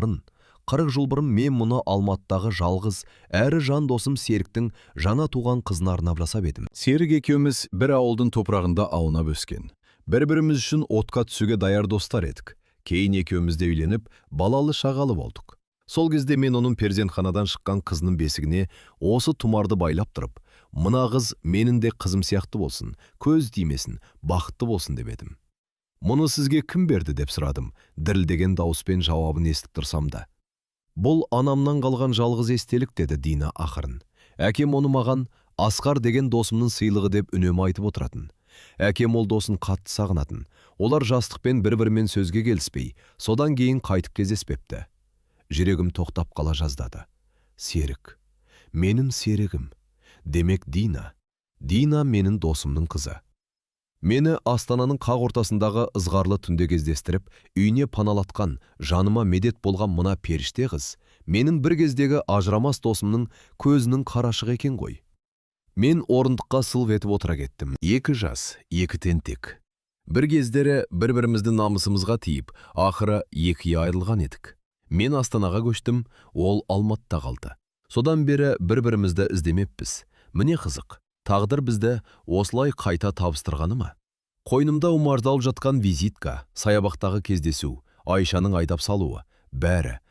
бұрын мен мұны Алматыдағы жалғыз, әрі жан досым Серіктің жаңа туған қызына арнап жасап едім. Серік екеуміз бір ауылдың топырағында аунап өскен. Бір-біріміз үшін отқа түсуге даяр достар едік. Кейін екеуміз де үйленіп, балалы шағалы болдық. Сол кезде мен оның перзентханадан шыққан қызының бесігіне осы тұмарды байлап тұрып, мына қыз менің де қызым сияқты болсын, көз тимесін, бақытты болсын деп едім. Мұны сізге кім берді деп сұрадым, дірілдеген дауыспен жауабын естіп тұрсам да. Бұл анамнан қалған жалғыз естелік, деді Дина ақырын. Әкем оны маған Асқар деген досымның сыйлығы деп үнемі айтып отыратын. Әкем ол досын қатты сағынатын. Олар жастықпен бір-бірімен сөзге келіспей, содан кейін қайтып кездеспепті. Жүрегім тоқтап қала жаздады. Серік, менің серігім. Демек Дина менің досымның қызы. Мені Астананың қақ ортасындағы ызғарлы түнде кездестіріп, үйіне паналатқан, жаныма медет болған мына періште қыз, менің бір кездегі ажырамас досымның көзінің қарашығы екен ғой. Мен орындыққа сылп етіп отыра кеттім. 2 жас, 2 тентек. Бір кездері бір-бірімізді намысымызға тиіп, ақыры 2-ге айырылған едік. Мен Астанаға көштім, ол Алматыда қалды. Содан бері бір-бірімізді іздемеппіз. Міне қызық, тағдыр бізді осылай қайта табыстырғаны ма? Қойнымда умаждалып жатқан визитка, саябақтағы кездесу, Айшаның айдап салуы, бәрі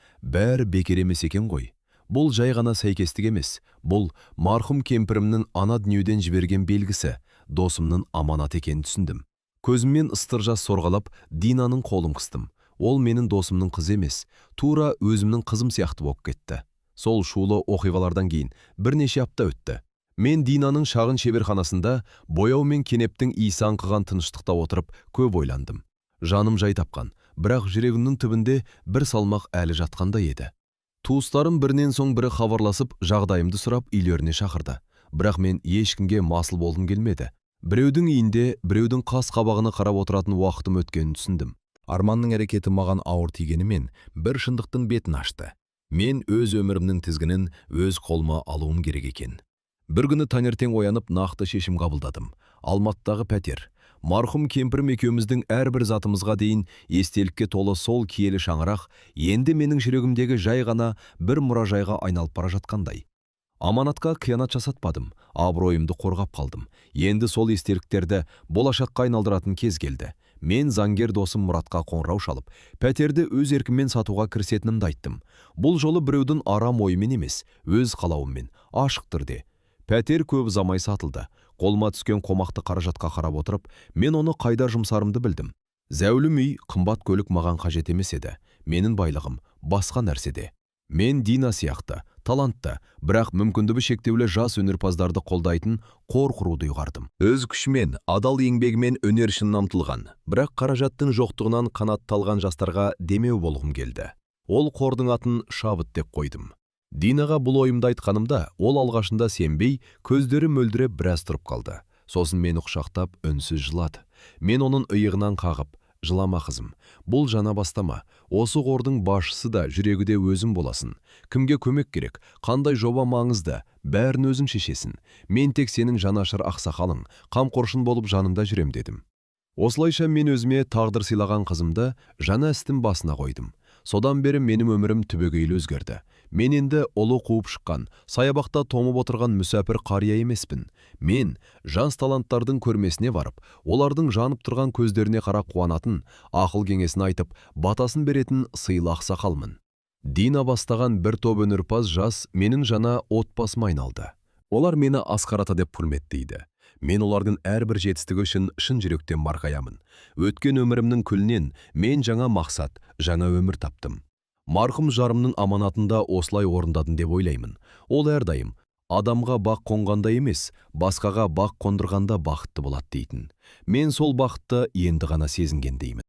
бекер емес екен ғой. Бұл жай ғана сәйкестік емес, бұл марқұм кемпірімнің ана дүниеден жіберген белгісі, досымның аманат екенін түсіндім. Көзіммен ыстыр жас сорғалап, Динаның қолын қыстым. Ол менің досымның қызы емес, тура өзімнің қызым сияқты болып кетті. Сол шулы оқиғалардан кейін бірнеше апта өтті. Мен Динаның шағын шеберханасында бояу мен кенептің иісі аңқыған тыныштықта отырып көп ойландым. Жаным жай тапқан, бірақ жүрегімнің түбінде бір салмақ әлі жатқандай еді. Туыстарым бірінен соң бірі хабарласып, жағдайымды сұрап үйлеріне шақырды. Бірақ мен ешкімге масыл болғым келмеді. Біреудің үйінде, біреудің қас қабағына қарап отыратын уақытым өткенін түсіндім. Арманның әрекеті маған ауыр тигенімен бір шындықтың бетін ашты. Мен өз өмірімнің тізгінін өз қолыма алуым керек екен. Бір күні таңертең оянып нақты шешім қабылдадым. Алматыдағы пәтер. Марқұм кемпірім екеуміздің әрбір затымызға дейін естелікке толы сол киелі шаңырақ енді менің жүрегімдегі жай ғана бір мұражайға айналып бара жатқандай. Аманатқа қиянат жасатпадым, абыройымды қорғап қалдым. Енді сол естеліктерді болашаққа айналдыратын кез келді. Мен заңгер досым Мұратқа қоңырау шалып, пәтерді өз еркіммен сатуға кірісетінімді айттым. Бұл жолы біреудің арам ойымен емес, өз қалауыммен, ашық түрде. Пәтер көп ұзамай сатылды. Қолыма түскен қомақты қаражатқа қарап отырып, мен оны қайда жұмсарымды білдім. Зәулім үй, қымбат көлік маған қажет емес еді. Менің байлығым басқа нәрседе. Мен Дина сияқты, талантты, бірақ мүмкіндігі шектеулі жас өнерпаздарды қолдайтын қор құруды ұйғардым. Өз күшімен, адал еңбегімен өнер үшін намтылған, бірақ қаражаттың жоқтығынан қанатталған жастарға демеу болғым келді. Ол қордың атын Шабыт деп қойдым. Динаға бұл ойымды айтқанымда, ол алғашында сенбей, көздері мөлдіреп біраз тұрып қалды. Сосын мені құшақтап, үнсіз жылады. Мен оның иығынан қағып, жылама қызым, бұл жаңа бастама. Осы қордың басшысы да, жүрегі де өзім боласын. Кімге көмек керек, қандай жоба маңызды, бәрін өзің шешесін. Мен тек сенің жанашыр ақсақалың, қамқоршың болып жаныңда жүрем дедім. Осылайша мен өзіме тағдыр сыйлаған қызымды жаңа істің басына қойдым. Содан бері менің өмірім түбегейлі өзгерді. Мен енді ұлы қуып шыққан, саябақта томып отырған мүсәпір қария емеспін. Мен жас таланттардың көрмесіне барып, олардың жанып тұрған көздеріне қарап қуанатын, ақыл кеңесін айтып, батасын беретін сыйлы ақсақалмын. Дина бастаған бір топ өнерпаз жас менің жаңа отбасыма айналды. Олар мені Асқар ата деп құрметтейді. Мен олардың әрбір жетістігі үшін шын жүректен марқаямын. Өткен өмірімнің күлінен мен жаңа мақсат, жаңа өмір таптым. Марқұм жарымның аманатында осылай орындадым деп ойлаймын. Ол әрдайым адамға бақ қонғанда емес, басқаға бақ қондырғанда бақытты болады дейтін. Мен сол бақытты енді ғана сезінгендеймін.